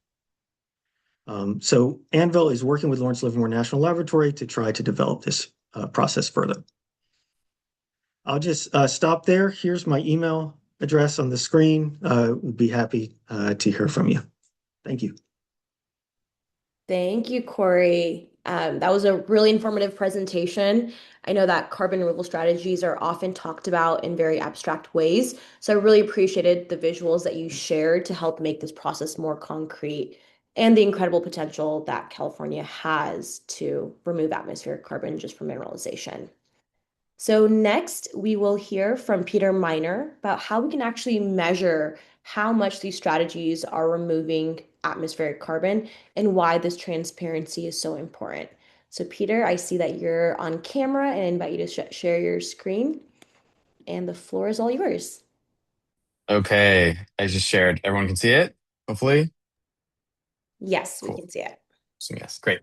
So Anvil is working with Lawrence Livermore National Laboratory to try to develop this process further. I'll just stop there. Here's my email address on the screen. We'd be happy to hear from you. Thank you. Thank you, Corey. That was a really informative presentation. I know that carbon removal strategies are often talked about in very abstract ways, so I really appreciated the visuals that you shared to help make this process more concrete and the incredible potential that California has to remove atmospheric carbon just from mineralization. So next, we will hear from Peter Miner about how we can actually measure how much these strategies are removing atmospheric carbon and why this transparency is so important. So Peter, I see that you're on camera and I invite you to share your screen, and the floor is all yours. Okay, I just shared. Everyone can see it, hopefully. Yes, we Cool. can see it. So yes, great.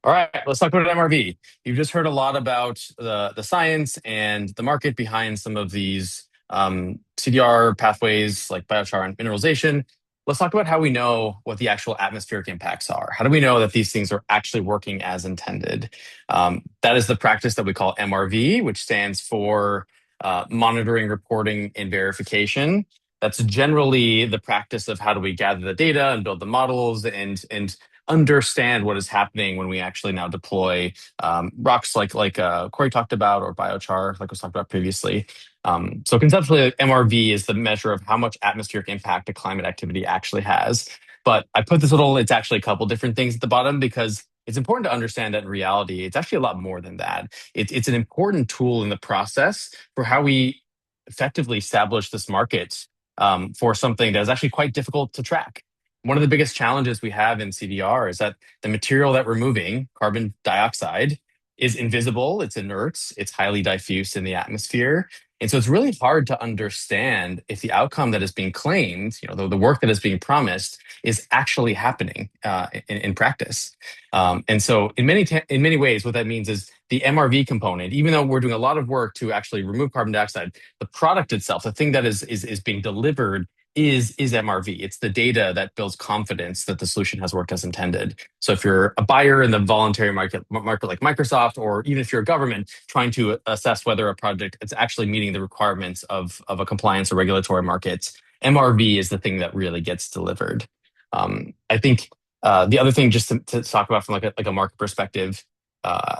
All right, let's talk about MRV. You've just heard a lot about the science and the market behind some of these CDR pathways like biochar and mineralization. Let's talk about how we know what the actual atmospheric impacts are. How do we know that these things are actually working as intended? That is the practice that we call MRV, which stands for monitoring, reporting, and verification. That's generally the practice of how do we gather the data and build the models and understand what is happening when we actually now deploy rocks like Corey talked about, or biochar like was talked about previously. So conceptually, MRV is the measure of how much atmospheric impact a climate activity actually has. But I put this little, it's actually a couple different things at the bottom because it's important to understand that in reality, it's actually a lot more than that. It's an important tool in the process for how we effectively establish this market for something that is actually quite difficult to track. One of the biggest challenges we have in CDR is that the material that we're moving, carbon dioxide, is invisible, it's inert, it's highly diffuse in the atmosphere. And so it's really hard to understand if the outcome that is being claimed, the work that is being promised, is actually happening in practice. And so in many ways, what that means is the MRV component, even though we're doing a lot of work to actually remove carbon dioxide, the product itself, the thing that is being delivered is MRV. It's the data that builds confidence that the solution has worked as intended. So if you're a buyer in the voluntary market like Microsoft, or even if you're a government trying to assess whether a project is actually meeting the requirements of a compliance or regulatory market, MRV is the thing that really gets delivered. I think the other thing, just to talk about from like a market perspective, uh,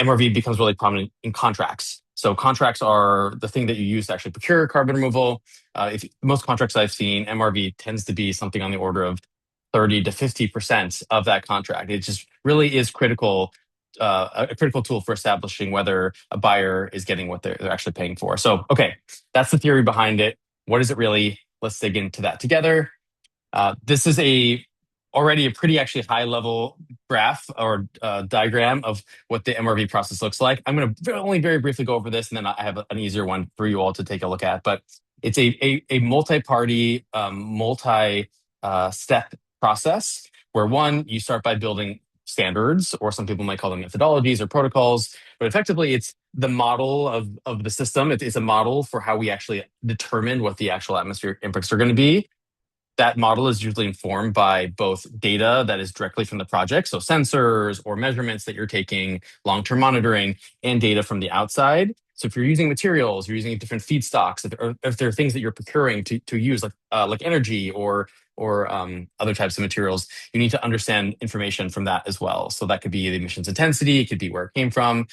MRV becomes really prominent in contracts. So contracts are the thing that you use to actually procure carbon removal. If most contracts I've seen, MRV tends to be something on the order of 30 to 50% of that contract. It just really is a critical tool for establishing whether a buyer is getting what they're actually paying for. So, okay, that's the theory behind it. What is it really? Let's dig into that together. This is already a pretty actually high level graph or diagram of what the MRV process looks like. I'm going to only very briefly go over this, and then I have an easier one for you all to take a look at. But it's a multi-party, multi-step process where one, you start by building standards, or some people might call them methodologies or protocols. But effectively, it's the model of the system. It's a model for how we actually determine what the actual atmospheric impacts are going to be. That model is usually informed by both data that is directly from the project, so sensors or measurements that you're taking, long-term monitoring, and data from the outside. So if you're using materials, you're using different feedstocks, if there are things that you're procuring to use, like energy or other types of materials, you need to understand information from that as well. So that could be the emissions intensity, it could be where it came from.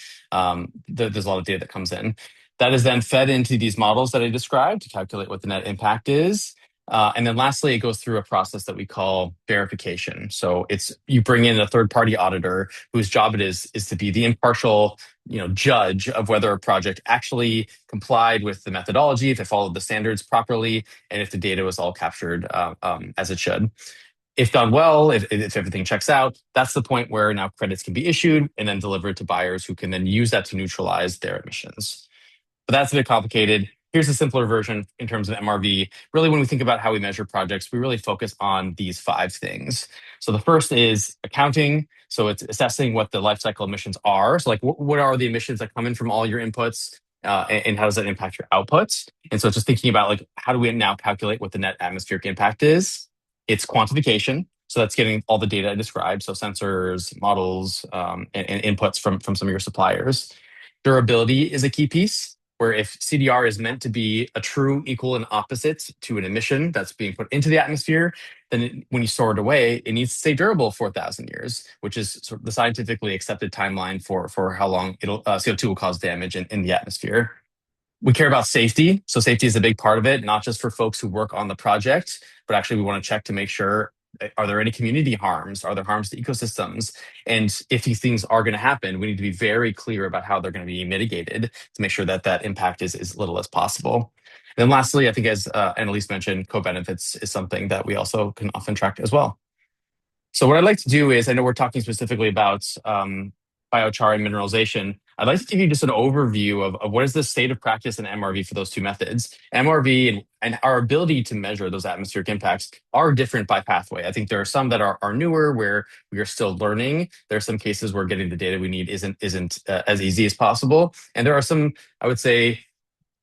There's a lot of data that comes in. That is then fed into these models that I described to calculate what the net impact is. And then lastly, it goes through a process that we call verification. So you bring in a third-party auditor whose job it is to be the impartial, judge of whether a project actually complied with the methodology, if it followed the standards properly, and if the data was all captured as it should. If done well, if everything checks out, that's the point where now credits can be issued and then delivered to buyers who can then use that to neutralize their emissions. But that's a bit complicated. Here's a simpler version in terms of MRV. Really, when we think about how we measure projects, we really focus on these 5 things. So the first is accounting. So it's assessing what the life cycle emissions are. So like what are the emissions that come in from all your inputs, and how does that impact your outputs? And so it's just thinking about like, how do we now calculate what the net atmospheric impact is? It's quantification. So that's getting all the data I described. So sensors, models, and inputs from some of your suppliers. Durability is a key piece, where if CDR is meant to be a true equal and opposite to an emission that's being put into the atmosphere, then when you store it away, it needs to stay durable for 1,000 years, which is sort of the scientifically accepted timeline for how long CO2 will cause damage in the atmosphere. We care about safety. So safety is a big part of it, not just for folks who work on the project, but actually we want to check to make sure Are there any community harms? Are there harms to ecosystems? And if these things are going to happen, we need to be very clear about how they're going to be mitigated to make sure that that impact is as little as possible. And then lastly, I think as Annalise mentioned, co-benefits is something that we also can often track as well. So what I'd like to do is, I know we're talking specifically about biochar and mineralization. I'd like to give you just an overview of what is the state of practice in MRV for those two methods. MRV and our ability to measure those atmospheric impacts are different by pathway. I think there are some that are newer where we are still learning. There are some cases where getting the data we need isn't as easy as possible. And there are some, I would say,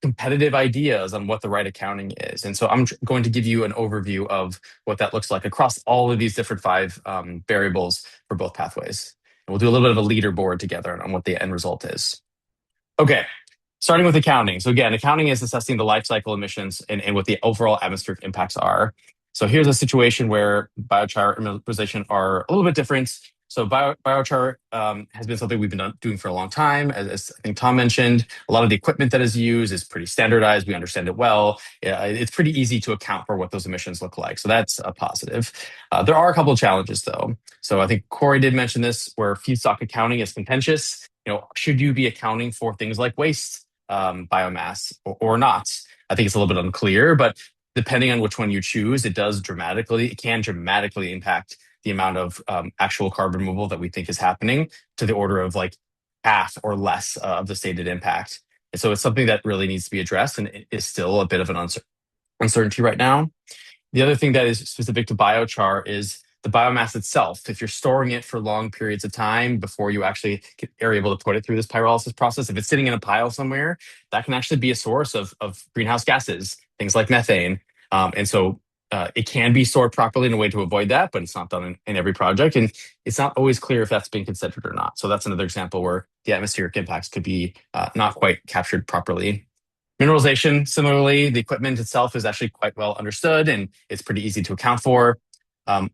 competitive ideas on what the right accounting is. And so I'm going to give you an overview of what that looks like across all of these different five variables for both pathways. And we'll do a little bit of a leaderboard together on what the end result is. Okay, starting with accounting. So again, accounting is assessing the life cycle emissions and what the overall atmospheric impacts are. So here's a situation where biochar and mineralization are a little bit different. So biochar has been something we've been doing for a long time. As I think Tom mentioned, a lot of the equipment that is used is pretty standardized. We understand it well. It's pretty easy to account for what those emissions look like. So that's a positive. There are a couple of challenges though. So I think Corey did mention this, where feedstock accounting is contentious. Should you be accounting for things like waste biomass or not? I think it's a little bit unclear, but depending on which one you choose, it can dramatically impact the amount of actual carbon removal that we think is happening, to the order of like half or less of the stated impact. And so it's something that really needs to be addressed, and it is still a bit of an uncertainty right now. The other thing that is specific to biochar is the biomass itself. If you're storing it for long periods of time before you actually are able to put it through this pyrolysis process, if it's sitting in a pile somewhere, that can actually be a source of greenhouse gases, things like methane. And so it can be stored properly in a way to avoid that, but it's not done in every project. And it's not always clear if that's being considered or not. So that's another example where the atmospheric impacts could be not quite captured properly. Mineralization, similarly, the equipment itself is actually quite well understood and it's pretty easy to account for. Um,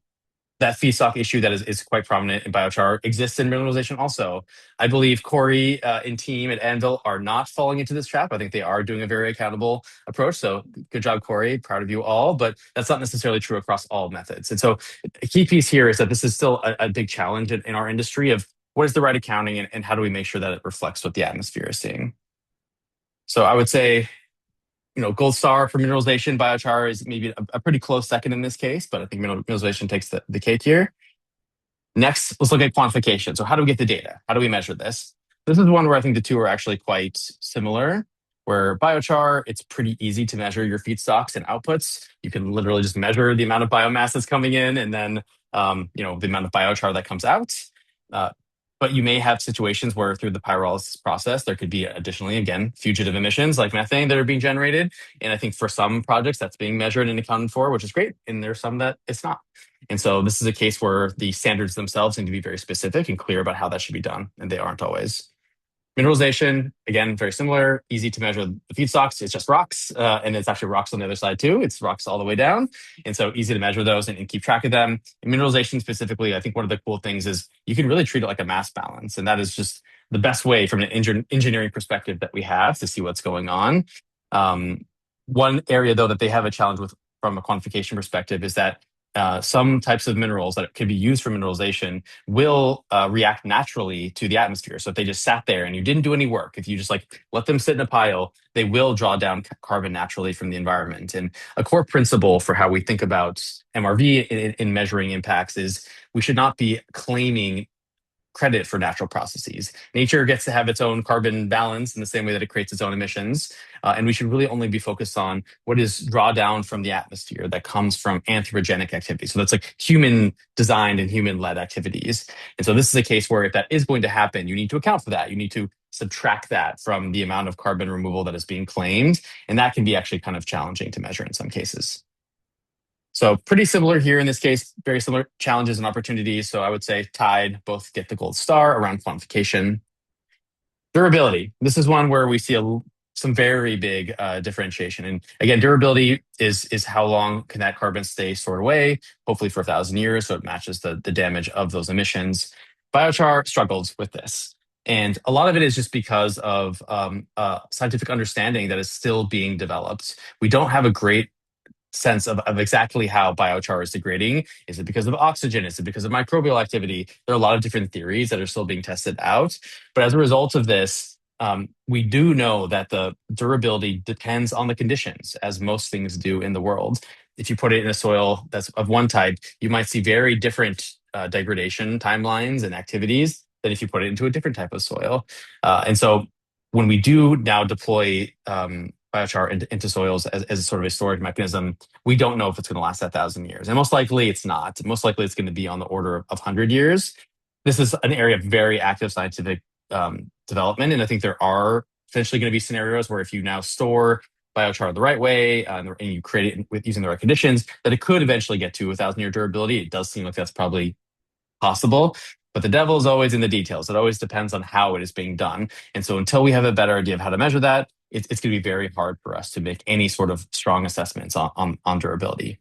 that feedstock issue that is quite prominent in biochar exists in mineralization also. I believe Corey and team at Anvil are not falling into this trap. I think they are doing a very accountable approach. So good job, Corey. Proud of you all, but that's not necessarily true across all methods. And so a key piece here is that this is still a big challenge in our industry of what is the right accounting and how do we make sure that it reflects what the atmosphere is seeing. So I would say, gold star for mineralization, biochar is maybe a pretty close second in this case, but I think mineralization takes the cake here. Next, let's look at quantification. So how do we get the data? How do we measure this? This is one where I think the two are actually quite similar, where biochar, it's pretty easy to measure your feedstocks and outputs. You can literally just measure the amount of biomass that's coming in and then, the amount of biochar that comes out. But you may have situations where through the pyrolysis process, there could be additionally, again, fugitive emissions like methane that are being generated. And I think for some projects that's being measured and accounted for, which is great. And there's some that it's not. And so this is a case where the standards themselves need to be very specific and clear about how that should be done. And they aren't always. Mineralization, again, very similar, easy to measure the feedstocks. It's just rocks, and it's actually rocks on the other side too. It's rocks all the way down. And so easy to measure those and keep track of them. In mineralization specifically, I think one of the cool things is you can really treat it like a mass balance. And that is just the best way from an engineering perspective that we have to see what's going on. One area though that they have a challenge with from a quantification perspective is that some types of minerals that can be used for mineralization will react naturally to the atmosphere. So if they just sat there and you didn't do any work, if you just like let them sit in a pile, they will draw down carbon naturally from the environment. And a core principle for how we think about MRV in measuring impacts is we should not be claiming credit for natural processes. Nature gets to have its own carbon balance in the same way that it creates its own emissions. And we should really only be focused on what is drawdown from the atmosphere that comes from anthropogenic activity. So that's like human designed and human led activities. And so this is a case where if that is going to happen, you need to account for that. You need to subtract that from the amount of carbon removal that is being claimed. And that can be actually kind of challenging to measure in some cases. So pretty similar here in this case, very similar challenges and opportunities. So I would say tied, both get the gold star around quantification. Durability. This is one where we see some very big differentiation. And again, durability is how long can that carbon stay stored away, hopefully for 1,000 years, so it matches the damage of those emissions. Biochar struggled with this. And a lot of it is just because of scientific understanding that is still being developed. We don't have a great sense of exactly how biochar is degrading. Is it because of oxygen? Is it because of microbial activity? There are a lot of different theories that are still being tested out. But as a result of this, we do know that the durability depends on the conditions, as most things do in the world. If you put it in a soil that's of one type, you might see very different degradation timelines and activities than if you put it into a different type of soil. And so when we do now deploy biochar into soils as a sort of a storage mechanism, we don't know if it's going to last 1,000 years. And most likely it's not. Most likely it's going to be on the order of 100 years. This is an area of very active scientific development. And I think there are potentially going to be scenarios where if you now store biochar the right way and you create it with using the right conditions, that it could eventually get to 1,000-year durability. It does seem like that's probably possible. But the devil is always in the details. It always depends on how it is being done. And so until we have a better idea of how to measure that, it's going to be very hard for us to make any sort of strong assessments on durability.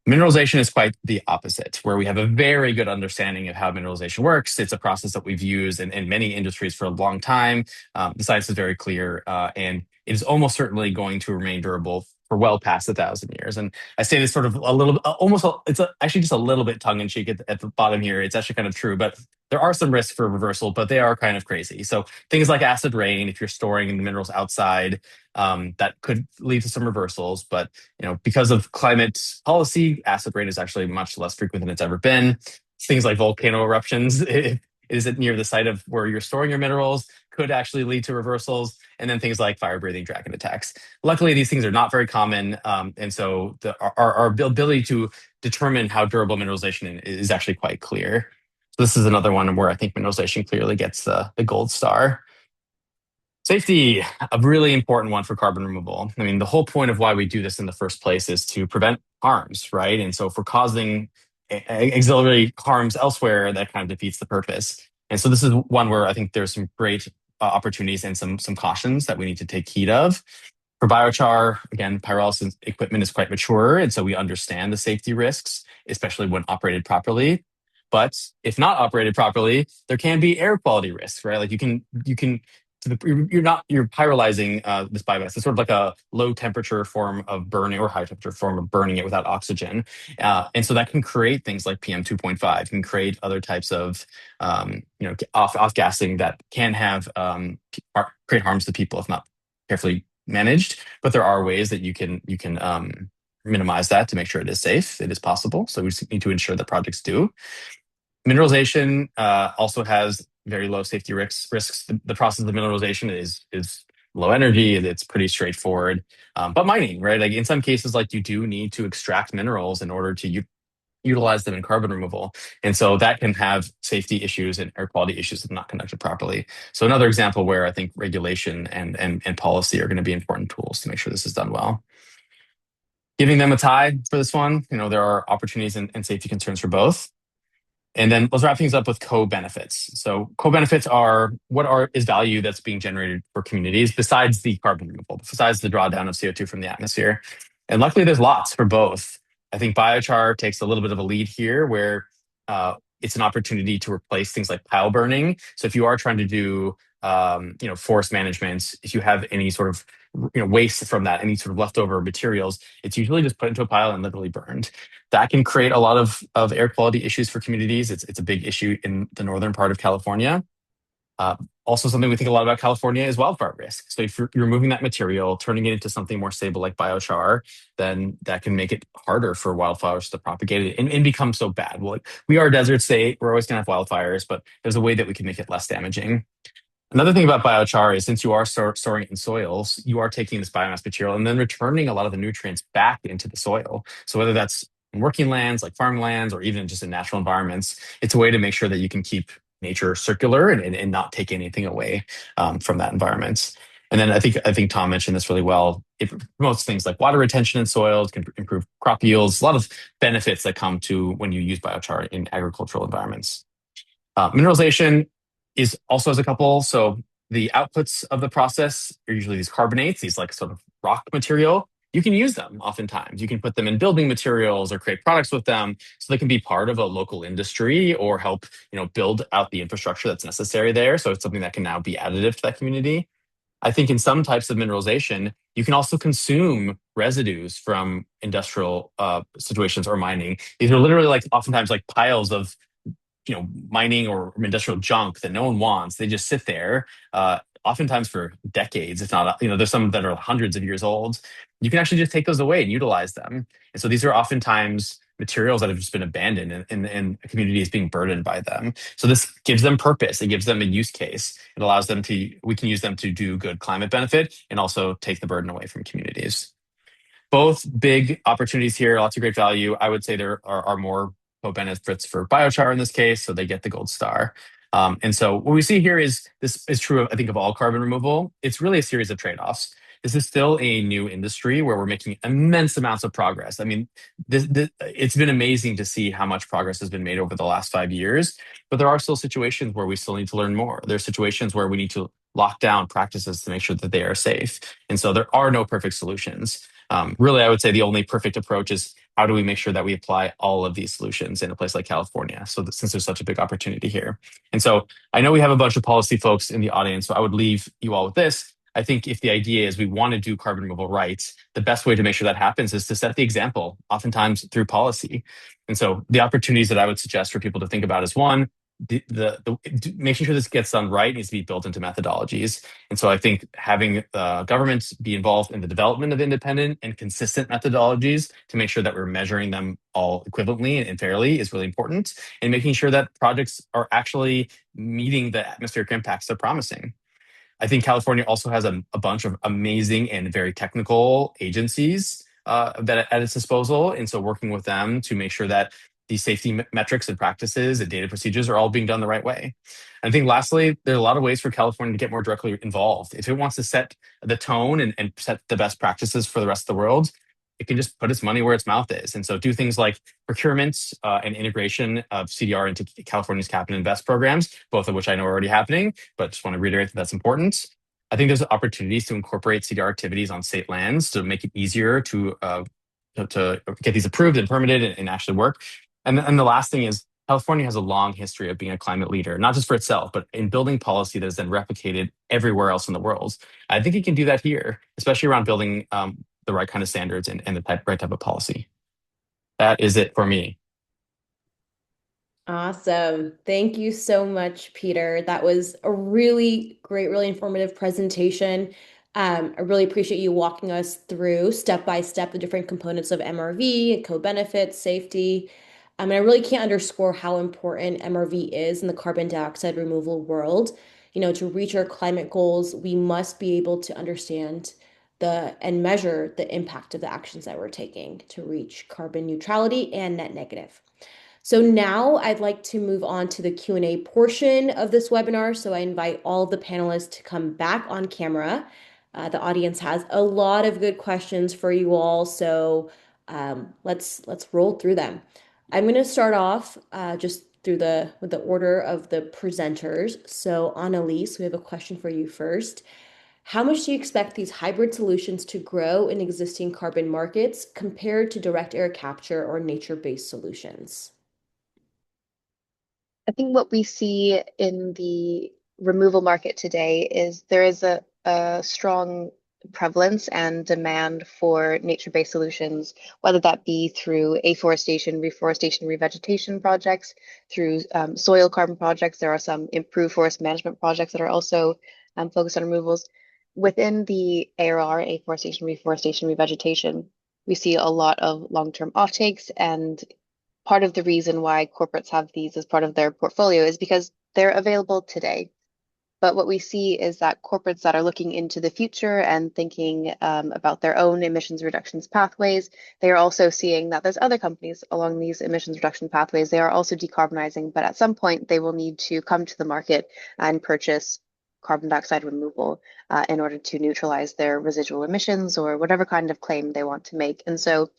Mineralization is quite the opposite, where we have a very good understanding of how mineralization works. It's a process that we've used in many industries for a long time. The science is very clear, and it is almost certainly going to remain durable for well past 1,000 years. And I say this sort of a little, actually just a little bit tongue in cheek at the bottom here. It's actually kind of true, but there are some risks for reversal, but they are kind of crazy. So things like acid rain, if you're storing the minerals outside, that could lead to some reversals. But because of climate policy, acid rain is actually much less frequent than it's ever been. Things like volcano eruptions, is it near the site of where you're storing your minerals, could actually lead to reversals. And then things like fire-breathing dragon attacks. Luckily, these things are not very common. And so our ability to determine how durable mineralization is actually quite clear. So this is another one where I think mineralization clearly gets the gold star. Safety, a really important one for carbon removal. I mean, the whole point of why we do this in the first place is to prevent harms, right? And so if we're causing auxiliary harms elsewhere, that kind of defeats the purpose. And so this is one where I think there's some great opportunities and some cautions that we need to take heed of. For biochar, again, pyrolysis equipment is quite mature, and so we understand the safety risks, especially when operated properly. But if not operated properly, there can be air quality risks, right? Like you're pyrolyzing this biomass. It's sort of like a low temperature form of burning or high temperature form of burning it without oxygen, and so that can create things like PM 2.5, can create other types of off gassing that can have create harms to people if not carefully managed. But there are ways that you can minimize that to make sure it is safe. It is possible. So we just need to ensure that projects do. Mineralization also has very low safety risks. The process of mineralization is low energy. It's pretty straightforward. But mining, right? Like in some cases, like you do need to extract minerals in order to utilize them in carbon removal. And so that can have safety issues and air quality issues if not conducted properly. So another example where I think regulation and policy are going to be important tools to make sure this is done well. Giving them a tie for this one, there are opportunities and safety concerns for both. And then let's wrap things up with co-benefits. So co-benefits are is value that's being generated for communities besides the carbon removal, besides the drawdown of CO2 from the atmosphere. And luckily there's lots for both. I think biochar takes a little bit of a lead here where it's an opportunity to replace things like pile burning. So if you are trying to do forest management, if you have any sort of waste from that, any sort of leftover materials, it's usually just put into a pile and literally burned. That can create a lot of air quality issues for communities. It's a big issue in the northern part of California. Also, something we think a lot about California is wildfire risk. So if you're removing that material, turning it into something more stable like biochar, then that can make it harder for wildfires to propagate and become so bad. Well, we are a desert state. We're always going to have wildfires, but there's a way that we can make it less damaging. Another thing about biochar is since you are storing it in soils, you are taking this biomass material and then returning a lot of the nutrients back into the soil. So whether that's in working lands like farmlands or even just in natural environments, it's a way to make sure that you can keep nature circular and not take anything away from that environment. And then I think Tom mentioned this really well. It promotes things like water retention in soils, can improve crop yields, a lot of benefits that come to when you use biochar in agricultural environments. Mineralization is also as a couple. So the outputs of the process are usually these carbonates, these like sort of rock material. You can use them oftentimes. You can put them in building materials or create products with them so they can be part of a local industry or help, build out the infrastructure that's necessary there. So it's something that can now be additive to that community. I think in some types of mineralization, you can also consume residues from industrial situations or mining. These are literally like oftentimes like piles of mining or industrial junk that no one wants. They just sit there, oftentimes for decades, if not, there's some that are hundreds of years old. You can actually just take those away and utilize them. And so these are oftentimes materials that have just been abandoned, and a community is being burdened by them. So this gives them purpose. It gives them a use case. It allows them to, we can use them to do good climate benefit and also take the burden away from communities. Both big opportunities here, lots of great value. I would say there are more co-benefits for biochar in this case, so they get the gold star. And so what we see here is this is true of, I think, of all carbon removal. It's really a series of trade-offs. This is still a new industry where we're making immense amounts of progress. I mean, it's been amazing to see how much progress has been made over the last 5 years, but there are still situations where we still need to learn more. There are situations where we need to lock down practices to make sure that they are safe. And so there are no perfect solutions. Really, I would say the only perfect approach is how do we make sure that we apply all of these solutions in a place like California? So that since there's such a big opportunity here. And so I know we have a bunch of policy folks in the audience, so I would leave you all with this. I think if the idea is we want to do carbon removal right, the best way to make sure that happens is to set the example, oftentimes through policy. And so the opportunities that I would suggest for people to think about is one, making sure this gets done right needs to be built into methodologies. And so I think having governments be involved in the development of independent and consistent methodologies to make sure that we're measuring them all equivalently and fairly is really important, and making sure that projects are actually meeting the atmospheric impacts they're promising. I think California also has a bunch of amazing and very technical agencies that at its disposal. And so working with them to make sure that these safety metrics and practices and data procedures are all being done the right way. And I think lastly, there are a lot of ways for California to get more directly involved. If it wants to set the tone and set the best practices for the rest of the world, it can just put its money where its mouth is. And so do things like procurement and integration of CDR into California's cap and invest programs, both of which I know are already happening, but just want to reiterate that that's important. I think there's opportunities to incorporate CDR activities on state lands to make it easier to get these approved and permitted and actually work. And the last thing is California has a long history of being a climate leader, not just for itself, but in building policy that is then replicated everywhere else in the world. I think it can do that here, especially around building the right kind of standards and the right type of policy. That is it for me. Awesome. Thank you so much, Peter. That was a really great, really informative presentation. I really appreciate you walking us through step by step the different components of MRV, co-benefits, safety. And I really can't underscore how important MRV is in the carbon dioxide removal world. To reach our climate goals, we must be able to understand and measure the impact of the actions that we're taking to reach carbon neutrality and net negative. So now I'd like to move on to the Q&A portion of this webinar. So I invite all of the panelists to come back on camera. The audience has a lot of good questions for you all, so let's roll through them. I'm going to start off just with the order of the presenters. So Annalise, we have a question for you first. How much do you expect these hybrid solutions to grow in existing carbon markets compared to direct air capture or nature-based solutions? I think what we see in the removal market today is there is a strong prevalence and demand for nature-based solutions, whether that be through afforestation, reforestation, revegetation projects, through soil carbon projects. There are some improved forest management projects that are also focused on removals. Within the ARR, afforestation, reforestation, revegetation, we see a lot of long-term offtakes, and part of the reason why corporates have these as part of their portfolio is because they're available today. But what we see is that corporates that are looking into the future and thinking about their own emissions reductions pathways, they are also seeing that there's other companies along these emissions reduction pathways. They are also decarbonizing, but at some point they will need to come to the market and purchase carbon dioxide removal in order to neutralize their residual emissions or whatever kind of claim they want to make. And so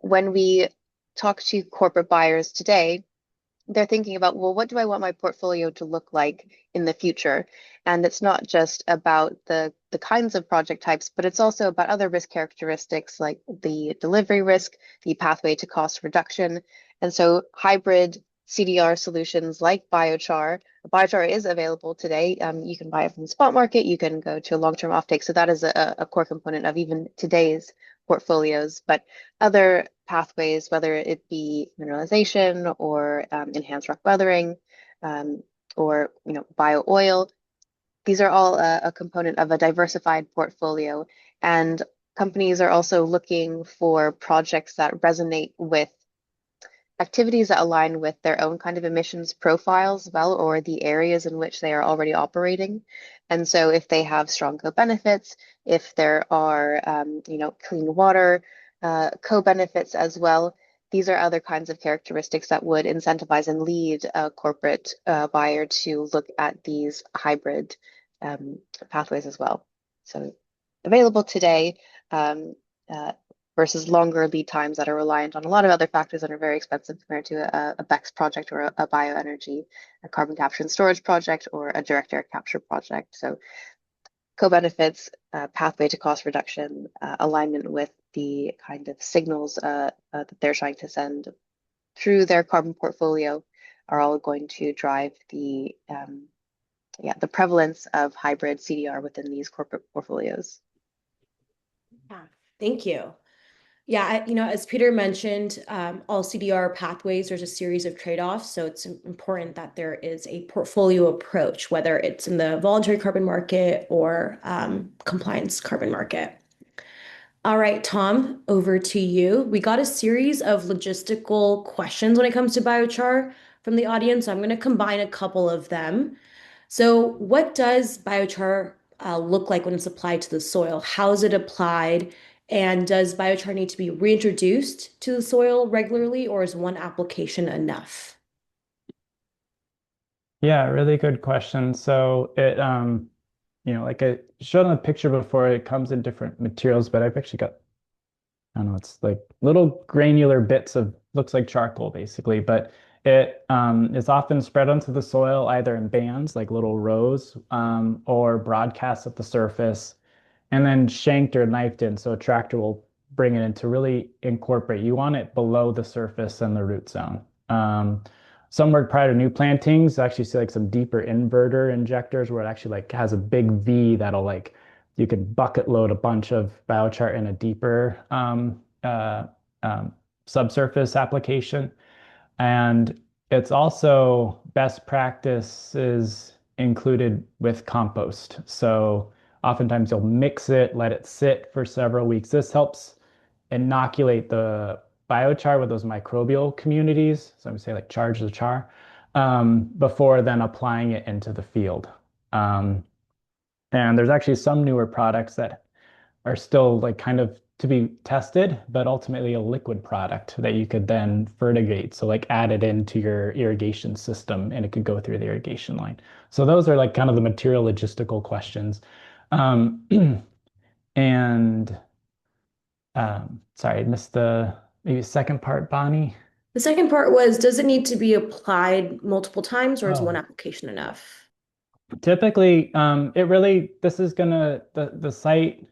when we talk to corporate buyers today, they're thinking about, well, what do I want my portfolio to look like in the future? And it's not just about the kinds of project types, but it's also about other risk characteristics like the delivery risk, the pathway to cost reduction. And so hybrid CDR solutions like biochar. Biochar is available today. You can buy it from the spot market. You can go to a long-term offtake. So that is a core component of even today's portfolios. But other pathways, whether it be mineralization or enhanced rock weathering, or bio oil, these are all a component of a diversified portfolio. And companies are also looking for projects that resonate with activities that align with their own kind of emissions profiles well, or the areas in which they are already operating. And so if they have strong co-benefits, if there are clean water co-benefits as well, these are other kinds of characteristics that would incentivize and lead a corporate buyer to look at these hybrid pathways as well. So available today, um, uh, versus longer lead times that are reliant on a lot of other factors that are very expensive compared to a BECCS project or a bioenergy, a carbon capture and storage project, or a direct air capture project. So co-benefits, pathway to cost reduction, alignment with the kind of signals that they're trying to send through their carbon portfolio are all going to drive the prevalence of hybrid CDR within these corporate portfolios. Yeah, thank you. Yeah, as Peter mentioned, all CDR pathways, there's a series of trade-offs. So it's important that there is a portfolio approach, whether it's in the voluntary carbon market or compliance carbon market. All right, Tom, over to you. We got a series of logistical questions when it comes to biochar from the audience. So I'm going to combine a couple of them. So, what does biochar look like when it's applied to the soil? How is it applied? And does biochar need to be reintroduced to the soil regularly, or is one application enough? Yeah, really good question. So it, like I showed on the picture before, it comes in different materials, but I've actually got, I don't know, it's like little granular bits of, looks like charcoal basically, but it is often spread onto the soil either in bands, like little rows, or broadcast at the surface, and then shanked or knifed in. So a tractor will bring it in to really incorporate. You want it below the surface and the root zone. Some work prior to new plantings, I actually see like some deeper inverter injectors where it actually like has a big V that'll like you can bucket load a bunch of biochar in a deeper um, subsurface application. And it's also best practices included with compost. So oftentimes you'll mix it, let it sit for several weeks. This helps inoculate the biochar with those microbial communities. So I'm say like charge the char before then applying it into the field. Um, and there's actually some newer products that are still like kind of to be tested, but ultimately a liquid product that you could then fertigate. So like add it into your irrigation system and it could go through the irrigation line. So those are like kind of the material logistical questions. Um, and sorry, I missed the maybe second part, Bonnie. The second part was, does it need to be applied multiple times, or is one Oh, application enough? typically, it really, this is gonna, the site,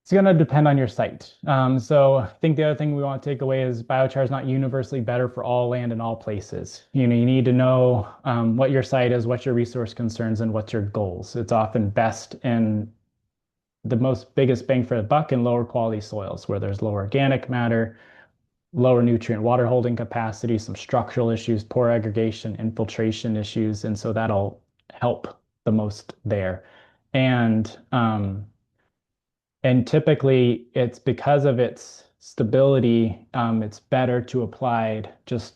it's going to depend on your site. So I think the other thing we want to take away is biochar is not universally better for all land in all places. You need to know what your site is, what your resource concerns, and what's your goals. It's often best in the most biggest bang for the buck in lower quality soils where there's lower organic matter, lower nutrient water holding capacity, some structural issues, poor aggregation, infiltration issues. And so that'll help the most there. And typically, it's because of its stability, it's better to apply it just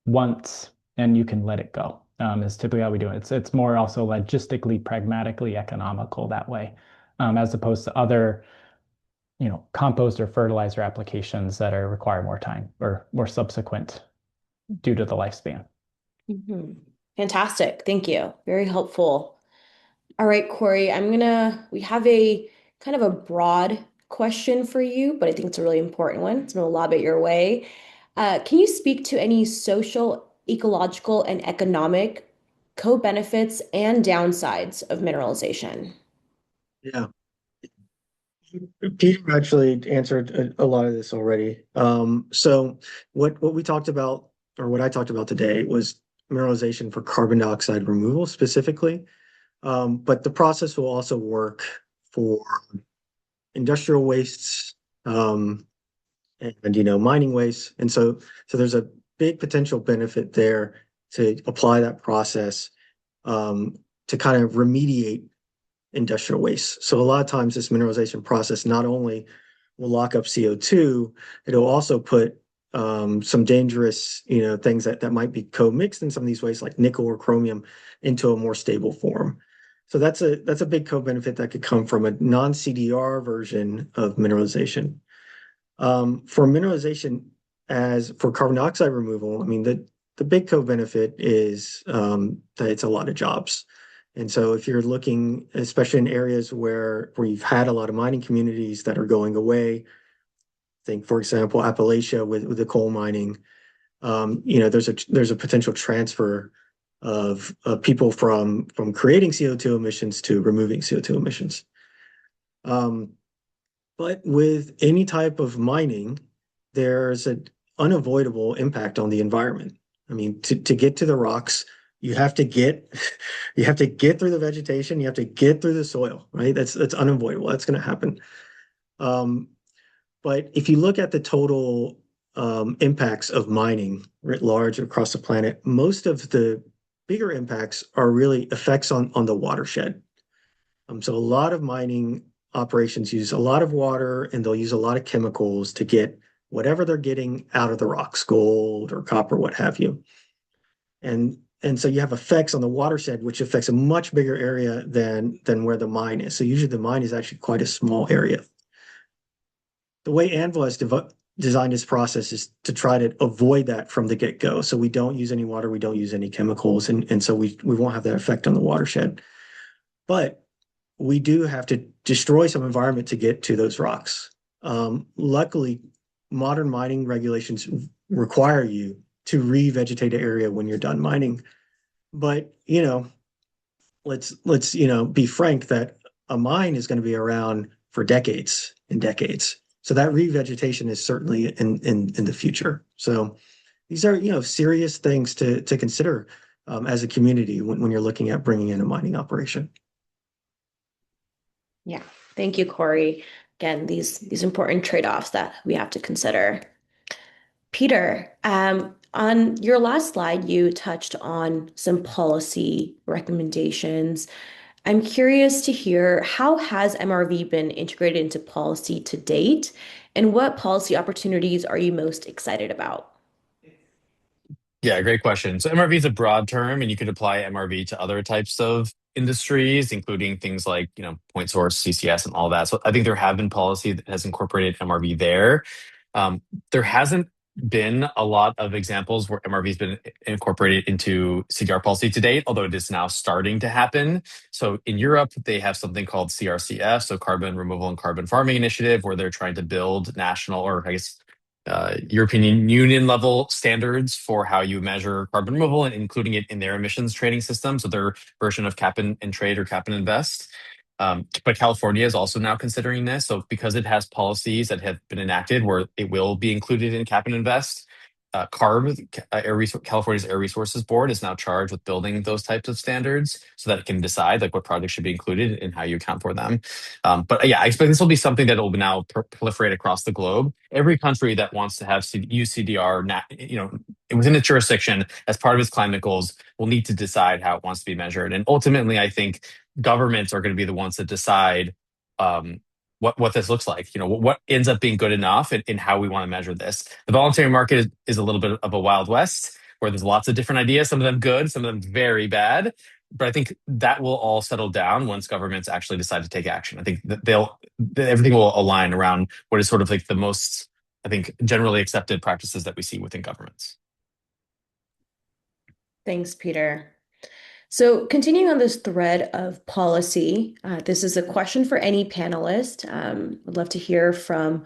once and you can let it go. Is typically how we do it. It's more also logistically, pragmatically economical that way, as opposed to other, compost or fertilizer applications that are require more time or more subsequent due to the lifespan. Mhm. Fantastic. Thank you. Very helpful. All right, Corey, we have a kind of a broad question for you, but I think it's a really important one. So I'm going to lob it your way. Can you speak to any social, ecological, and economic co-benefits and downsides of mineralization? Yeah, Peter actually answered a lot of this already. So what we talked about or what I talked about today was mineralization for carbon dioxide removal specifically. But the process will also work for industrial wastes, and mining waste. And so there's a big potential benefit there to apply that process to kind of remediate industrial waste. So a lot of times this mineralization process not only will lock up CO2, it'll also put some dangerous, things that might be co-mixed in some of these wastes, like nickel or chromium, into a more stable form. So that's a big co-benefit that could come from a non-CDR version of mineralization. For mineralization as for carbon dioxide removal, I mean, the big co-benefit is that it's a lot of jobs. And so if you're looking, especially in areas where you've had a lot of mining communities that are going away, think, for example, Appalachia with the coal mining, there's a potential transfer of people from creating CO2 emissions to removing CO2 emissions. But with any type of mining, there's an unavoidable impact on the environment. I mean, to get to the rocks, you have to get you have to get through the vegetation, you have to get through the soil, right? That's unavoidable. That's going to happen. Um, but if you look at the total impacts of mining writ large across the planet, most of the bigger impacts are really effects on the watershed. So a lot of mining operations use a lot of water and they'll use a lot of chemicals to get whatever they're getting out of the rocks, gold or copper, what have you. And so you have effects on the watershed, which affects a much bigger area than where the mine is. So usually the mine is actually quite a small area. The way Anvil has designed its process is to try to avoid that from the get-go. So we don't use any water, we don't use any chemicals, and so we won't have that effect on the watershed. But we do have to destroy some environment to get to those rocks. Luckily, modern mining regulations require you to revegetate an area when you're done mining. But let's be frank that a mine is going to be around for decades and decades. So that revegetation is certainly in the future. So these are serious things to consider as a community when you're looking at bringing in a mining operation. Yeah, thank you, Corey. Again, these important trade-offs that we have to consider. Peter, on your last slide, you touched on some policy recommendations. I'm curious to hear, how has MRV been integrated into policy to date, and what policy opportunities are you most excited about? Yeah, great question. So MRV is a broad term, and you could apply MRV to other types of industries, including things like, point source, CCS, and all that. So I think there have been policy that has incorporated MRV there. There hasn't been a lot of examples where MRV has been incorporated into CDR policy to date, although it is now starting to happen. So in Europe, they have something called CRCF, so Carbon Removal and Carbon Farming Initiative, where they're trying to build national, or I guess European Union level standards for how you measure carbon removal, and including it in their emissions trading system. So their version of cap and trade, or cap and invest. But California is also now considering this. So because it has policies that have been enacted where it will be included in cap and invest, California's Air Resources Board is now charged with building those types of standards so that it can decide like what projects should be included and how you account for them. But yeah, I expect this will be something that will now proliferate across the globe. Every country that wants to have use CDR, within its jurisdiction as part of its climate goals, will need to decide how it wants to be measured. And ultimately, I think governments are going to be the ones that decide what this looks like. What ends up being good enough, and how we want to measure this. The voluntary market is a little bit of a wild west where there's lots of different ideas, some of them good, some of them very bad. But I think that will all settle down once governments actually decide to take action. I think that everything will align around what is sort of like the most, I think, generally accepted practices that we see within governments. Thanks, Peter. So continuing on this thread of policy, this is a question for any panelist. I'd love to hear from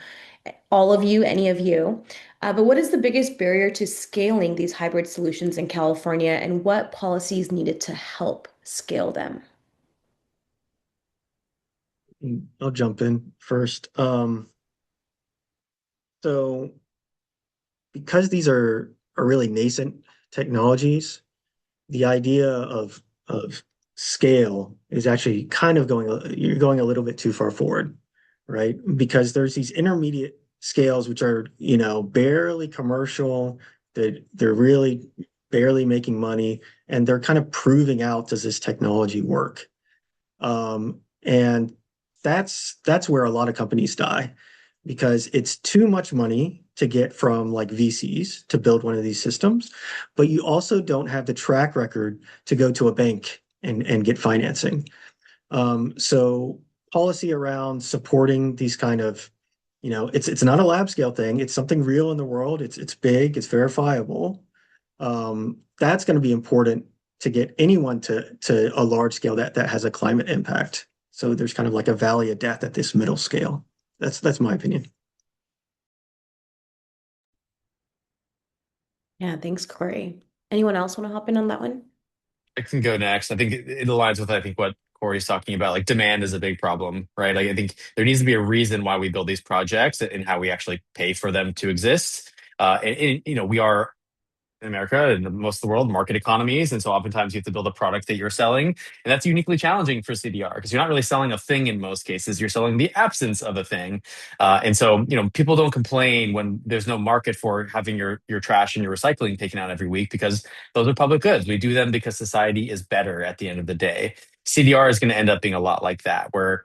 all of you, any of you. But what is the biggest barrier to scaling these hybrid solutions in California, and what policies needed to help scale them? I'll jump in first. So because these are are really nascent technologies. The idea of scale is actually kind of you're going a little bit too far forward, right? Because there's these intermediate scales which are, barely commercial, that they're really barely making money, and they're kind of proving out, does this technology work? And that's where a lot of companies die, because it's too much money to get from like VCs to build one of these systems, but you also don't have the track record to go to a bank and get financing. So policy around supporting these kind of, it's not a lab scale thing. It's something real in the world. It's big. It's verifiable. That's going to be important to get anyone to a large scale that has a climate impact. So there's kind of like a valley of death at this middle scale. That's my opinion. Yeah, thanks, Corey. Anyone else want to hop in on that one? I can go next. I think it aligns with what Corey's talking about. Like demand is a big problem, right? Like I think there needs to be a reason why we build these projects and how we actually pay for them to exist. We are in America and most of the world, market economies. And so oftentimes you have to build a product that you're selling. And that's uniquely challenging for CDR because you're not really selling a thing in most cases. You're selling the absence of a thing. And so, people don't complain when there's no market for having your trash and your recycling taken out every week because those are public goods. We do them because society is better at the end of the day. CDR is going to end up being a lot like that, where,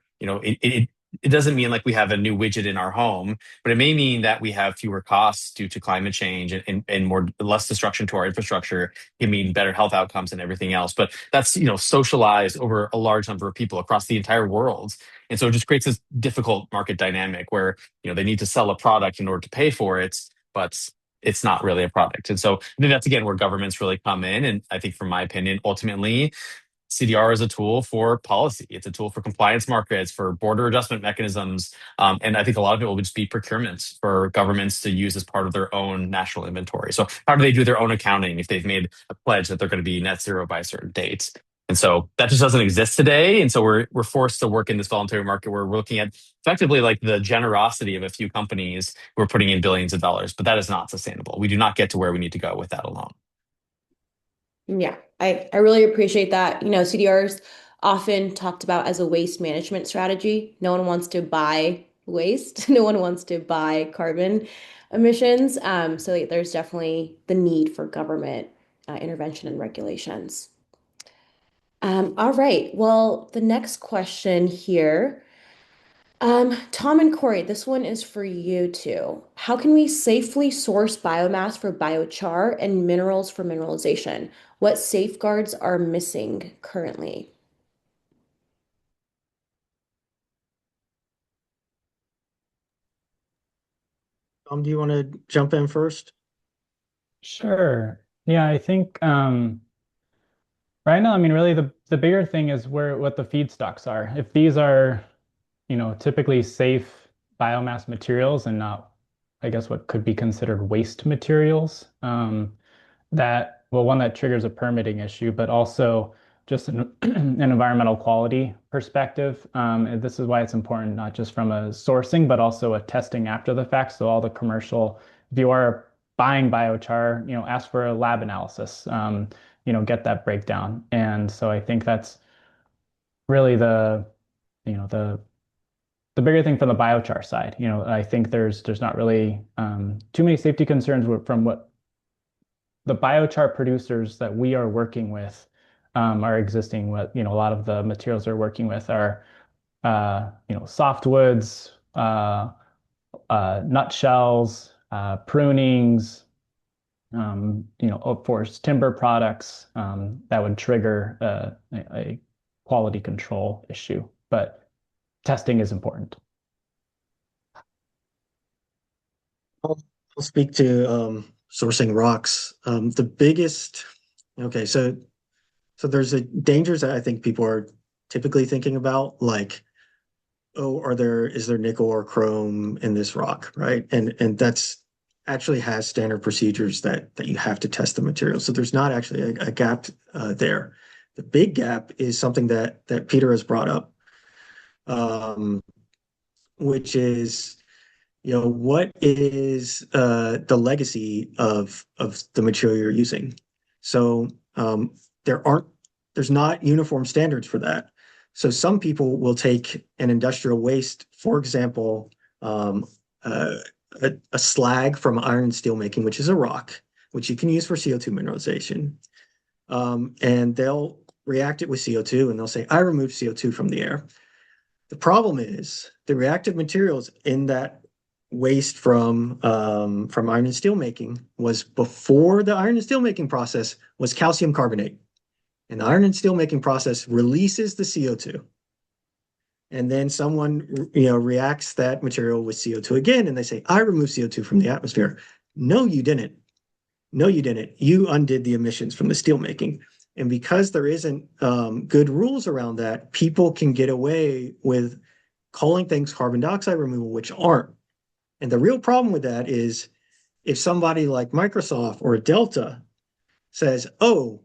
it doesn't mean like we have a new widget in our home, but it may mean that we have fewer costs due to climate change and more less destruction to our infrastructure. It mean better health outcomes and everything else. But that's socialized over a large number of people across the entire world. And so it just creates this difficult market dynamic where they need to sell a product in order to pay for it, but it's not really a product. And so I think that's again where governments really come in. And I think, from my opinion, ultimately CDR is a tool for policy. It's a tool for compliance markets, for border adjustment mechanisms. And I think a lot of it will just be procurements for governments to use as part of their own national inventory. So how do they do their own accounting if they've made a pledge that they're going to be net zero by a certain date? And so that just doesn't exist today. And so we're forced to work in this voluntary market where we're looking at effectively like the generosity of a few companies who are putting in billions of dollars, but that is not sustainable. We do not get to where we need to go with that alone. Yeah, I really appreciate that. CDRs often talked about as a waste management strategy. No one wants to buy waste. No one wants to buy carbon emissions. So there's definitely the need for government intervention and regulations. All right. Well, the next question here. Tom and Corey, this one is for you too. How can we safely source biomass for biochar and minerals for mineralization? What safeguards are missing currently? Do you want to jump in first? Sure. Yeah, I think right now, I mean, really the bigger thing is what the feedstocks are. If these are, typically safe biomass materials and not, I guess, what could be considered waste materials, one, that triggers a permitting issue, but also just an environmental quality perspective. And this is why it's important, not just from a sourcing, but also a testing after the fact. So all the commercial, if you are buying biochar, ask for a lab analysis, get that breakdown. And so I think that's really you know, the bigger thing from the biochar side. I think there's not really too many safety concerns from what the biochar producers that we are working with are existing with. A lot of the materials they're working with are softwoods, nutshells, prunings, of course, timber products that would trigger a quality control issue. But testing is important. I'll speak to sourcing rocks. The biggest, okay, so there's a dangers that I think people are typically thinking about, like, oh, is there nickel or chrome in this rock, right? And that's actually has standard procedures that you have to test the material. So there's not actually a gap there. The big gap is something that Peter has brought up, which is, what is the legacy of the material you're using? So there aren't there's not uniform standards for that. So some people will take an industrial waste, for example, uh, a slag from iron and steel making, which is a rock, which you can use for CO2 mineralization. And they'll react it with CO2 and they'll say, I removed CO2 from the air. The problem is the reactive materials in that waste from iron and steel making was before the iron and steel making process was calcium carbonate. And the iron and steel making process releases the CO2. And then someone reacts that material with CO2 again, and they say, I removed CO2 from the atmosphere. No, you didn't. No, you didn't. You undid the emissions from the steel making. And because there isn't good rules around that, people can get away with calling things carbon dioxide removal, which aren't. And the real problem with that is if somebody like Microsoft or Delta says, oh,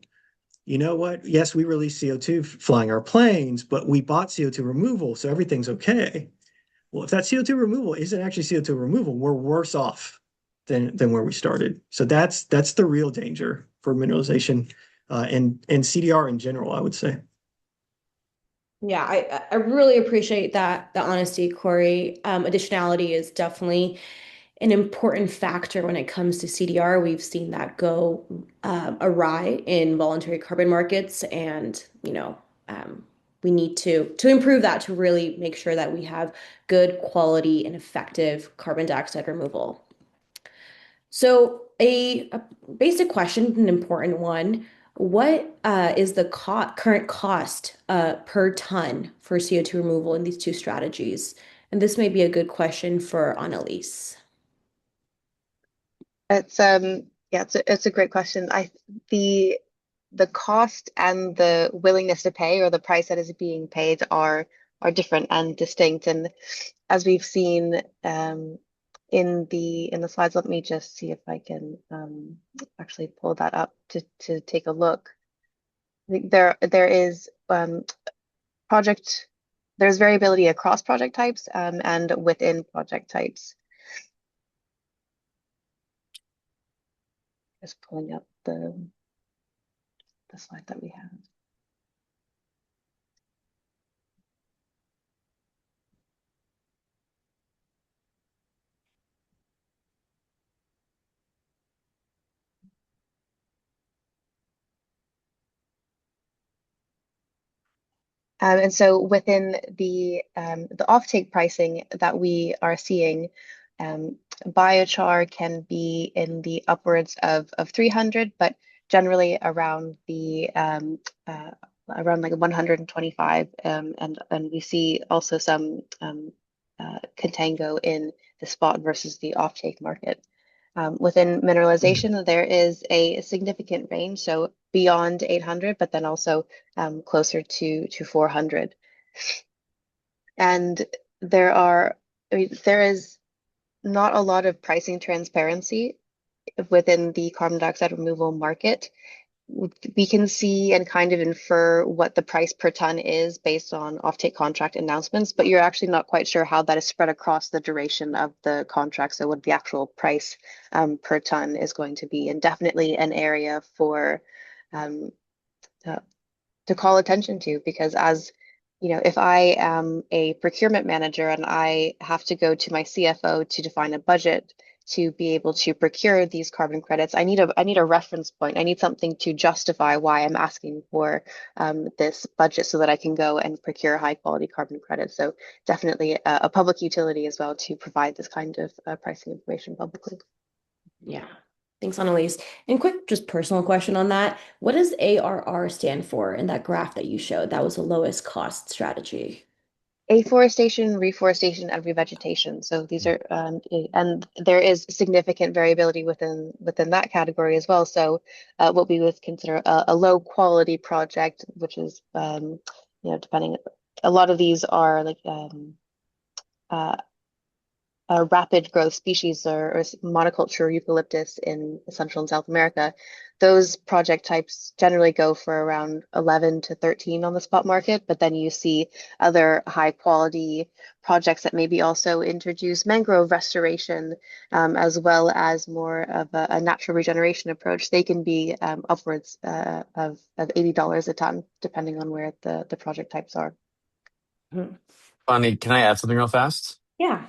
you know what? Yes, we release CO2 flying our planes, but we bought CO2 removal, so everything's okay. Well, if that CO2 removal isn't actually CO2 removal, we're worse off than where we started. So that's the real danger for mineralization and CDR in general, I would say. Yeah, I really appreciate the honesty, Corey. Additionality is definitely an important factor when it comes to CDR. We've seen that go awry in voluntary carbon markets, and we need to improve that to really make sure that we have good quality and effective carbon dioxide removal. So a basic question, an important one. What is the current cost per ton for CO2 removal in these two strategies? And this may be a good question for Annalise. It's yeah, it's a great question. The cost and the willingness to pay, or the price that is being paid, are different and distinct. And as we've seen in the slides, let me just see if I can actually pull that up to take a look. I think there is project there's variability across project types and within project types. Just pulling up the slide that we have. And so within the offtake pricing that we are seeing, biochar can be in the upwards of 300, but generally around around like 125, and we see also some contango in the spot versus the offtake market. Within mineralization, there is a significant range, so beyond 800, but then also closer to 400. And I mean, there is not a lot of pricing transparency within the carbon dioxide removal market. We can see and kind of infer what the price per ton is based on offtake contract announcements, but you're actually not quite sure how that is spread across the duration of the contract. So what the actual price per ton is going to be, and definitely an area for um, to call attention to, because as you know, if I am a procurement manager and I have to go to my CFO to define a budget to be able to procure these carbon credits, I need a reference point. I need something to justify why I'm asking for this budget so that I can go and procure high quality carbon credits. So definitely a public utility as well to provide this kind of pricing information publicly. Yeah. Thanks, Annalise. And quick, just personal question on that. What does ARR stand for in that graph that you showed? That was the lowest cost strategy. Afforestation, reforestation, and revegetation. So these are, and there is significant variability within that category as well. So what we would consider a low quality project, which is, depending, a lot of these are like uh, rapid growth species or monoculture eucalyptus in Central and South America, those project types generally go for around 11 to 13 on the spot market. But then you see other high quality projects that maybe also introduce mangrove restoration, as well as more of a natural regeneration approach. They can be upwards of $80 a ton, depending on where the project types are. Mhm. Bonnie, can I add something real fast? Yeah.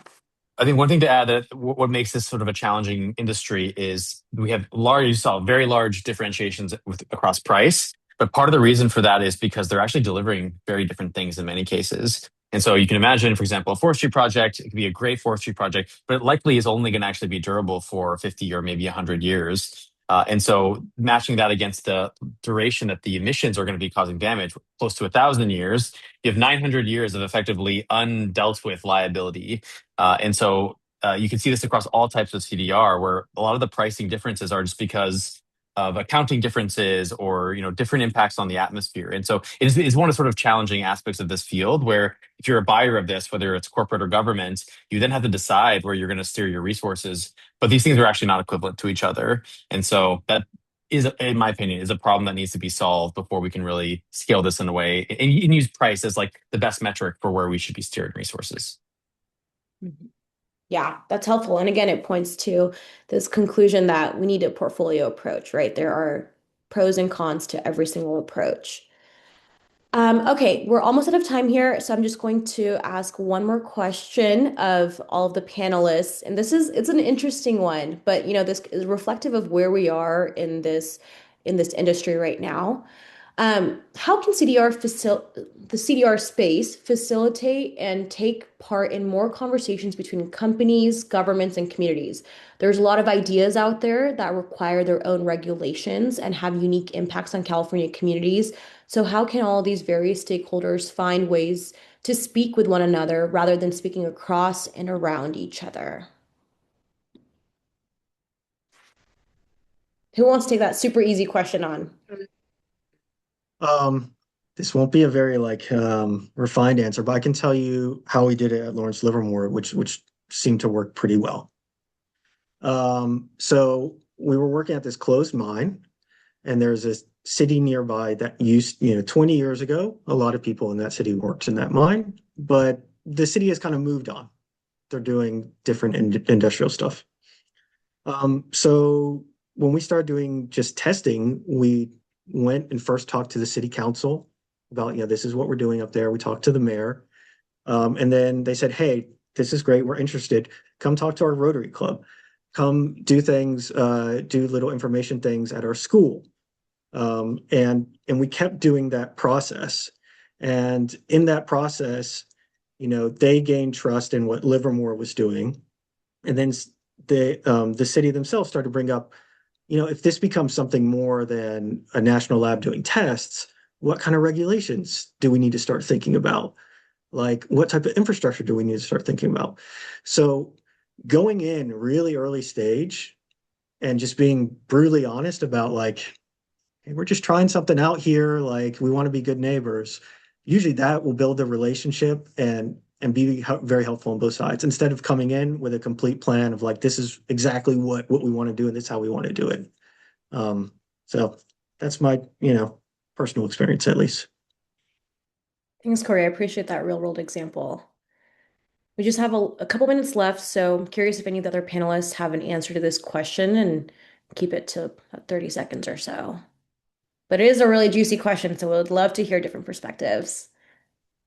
I think one thing to add that what makes this sort of a challenging industry is we have large, you saw very large differentiations across price. But part of the reason for that is because they're actually delivering very different things in many cases. And so you can imagine, for example, a forestry project, it could be a great forestry project, but it likely is only going to actually be durable for 50 or maybe 100 years. And so matching that against the duration that the emissions are going to be causing damage, close to 1,000 years, you have 900 years of effectively undealt with liability. You can see this across all types of CDR, where a lot of the pricing differences are just because of accounting differences or different impacts on the atmosphere. And so it's one of the sort of challenging aspects of this field where if you're a buyer of this, whether it's corporate or government, you then have to decide where you're going to steer your resources. But these things are actually not equivalent to each other. And so that is, in my opinion, is a problem that needs to be solved before we can really scale this in a way and use price as like the best metric for where we should be steering resources. Mhm. Yeah, that's helpful. And again, it points to this conclusion that we need a portfolio approach, right? There are pros and cons to every single approach. Okay, we're almost out of time here, so I'm just going to ask one more question of all of the panelists. And it's an interesting one, but this is reflective of where we are in this industry right now. How can the CDR space facilitate and take part in more conversations between companies, governments, and communities? There's a lot of ideas out there that require their own regulations and have unique impacts on California communities. So how can all these various stakeholders find ways to speak with one another rather than speaking across and around each other? Who wants to take that super easy question on? Um, this won't be a very refined answer, but I can tell you how we did it at Lawrence Livermore, which seemed to work pretty well. So we were working at this closed mine, and there's a city nearby that used, 20 years ago, a lot of people in that city worked in that mine, but the city has kind of moved on. They're doing different industrial stuff. So when we started doing just testing, we went and first talked to the city council about, this is what we're doing up there. We talked to the mayor, and then they said, hey, this is great. We're interested. Come talk to our Rotary Club. Come do things, do little information things at our school. And we kept doing that process. And in that process, they gained trust in what Livermore was doing. And then the city themselves started to bring up, if this becomes something more than a national lab doing tests, what kind of regulations do we need to start thinking about? Like, what type of infrastructure do we need to start thinking about? So going in really early stage and just being brutally honest about hey, we're just trying something out here. Like, we want to be good neighbors. Usually that will build a relationship and be very helpful on both sides instead of coming in with a complete plan of this is exactly what we want to do and this is how we want to do it. So that's my, personal experience at least. Thanks, Corey. I appreciate that real world example. We just have a couple minutes left, so I'm curious if any of the other panelists have an answer to this question and keep it to about 30 seconds or so. But it is a really juicy question, so we would love to hear different perspectives.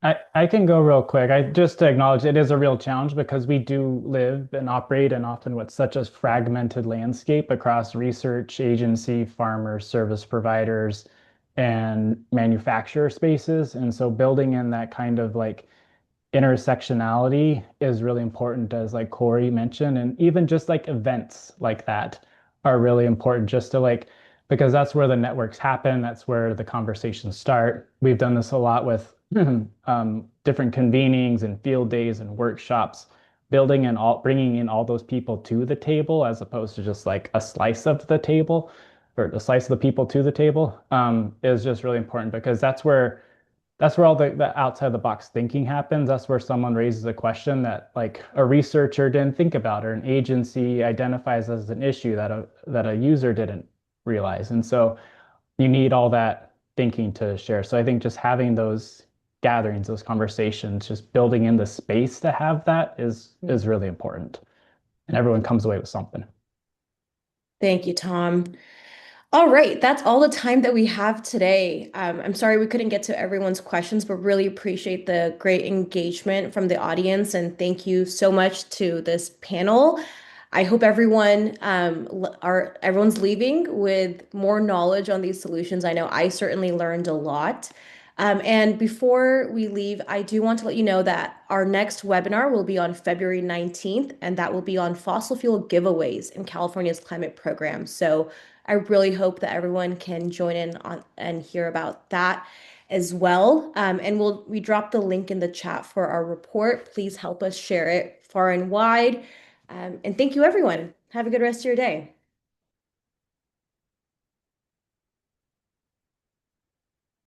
I can go real quick. I just to acknowledge it is a real challenge because we do live and operate in often what's such a fragmented landscape across research agency, farmers, service providers, and manufacturer spaces. And so building in that kind of intersectionality is really important, as Corey mentioned, and even just events like that are really important just to because that's where the networks happen, that's where the conversations start. We've done this a lot with different convenings and field days and workshops, bringing in all those people to the table as opposed to just a slice of the table or a slice of the people to the table is just really important because that's where that's where all the outside the box thinking happens. That's where someone raises a question that like a researcher didn't think about, or an agency identifies as an issue that a user didn't realize. And so you need all that thinking to share. So I think just having those gatherings, those conversations, just building in the space to have that is really important. And everyone comes away with something. Thank you, Tom. All right, that's all the time that we have today. I'm sorry we couldn't get to everyone's questions, but really appreciate the great engagement from the audience. And thank you so much to this panel. I hope everyone's leaving with more knowledge on these solutions. I know I certainly learned a lot. And before we leave, I do want to let you know that our next webinar will be on February 19th, and that will be on fossil fuel giveaways in California's climate program. So I really hope that everyone can join in on and hear about that as well. And we drop the link in the chat for our report. Please help us share it far and wide. And thank you, everyone. Have a good rest of your day.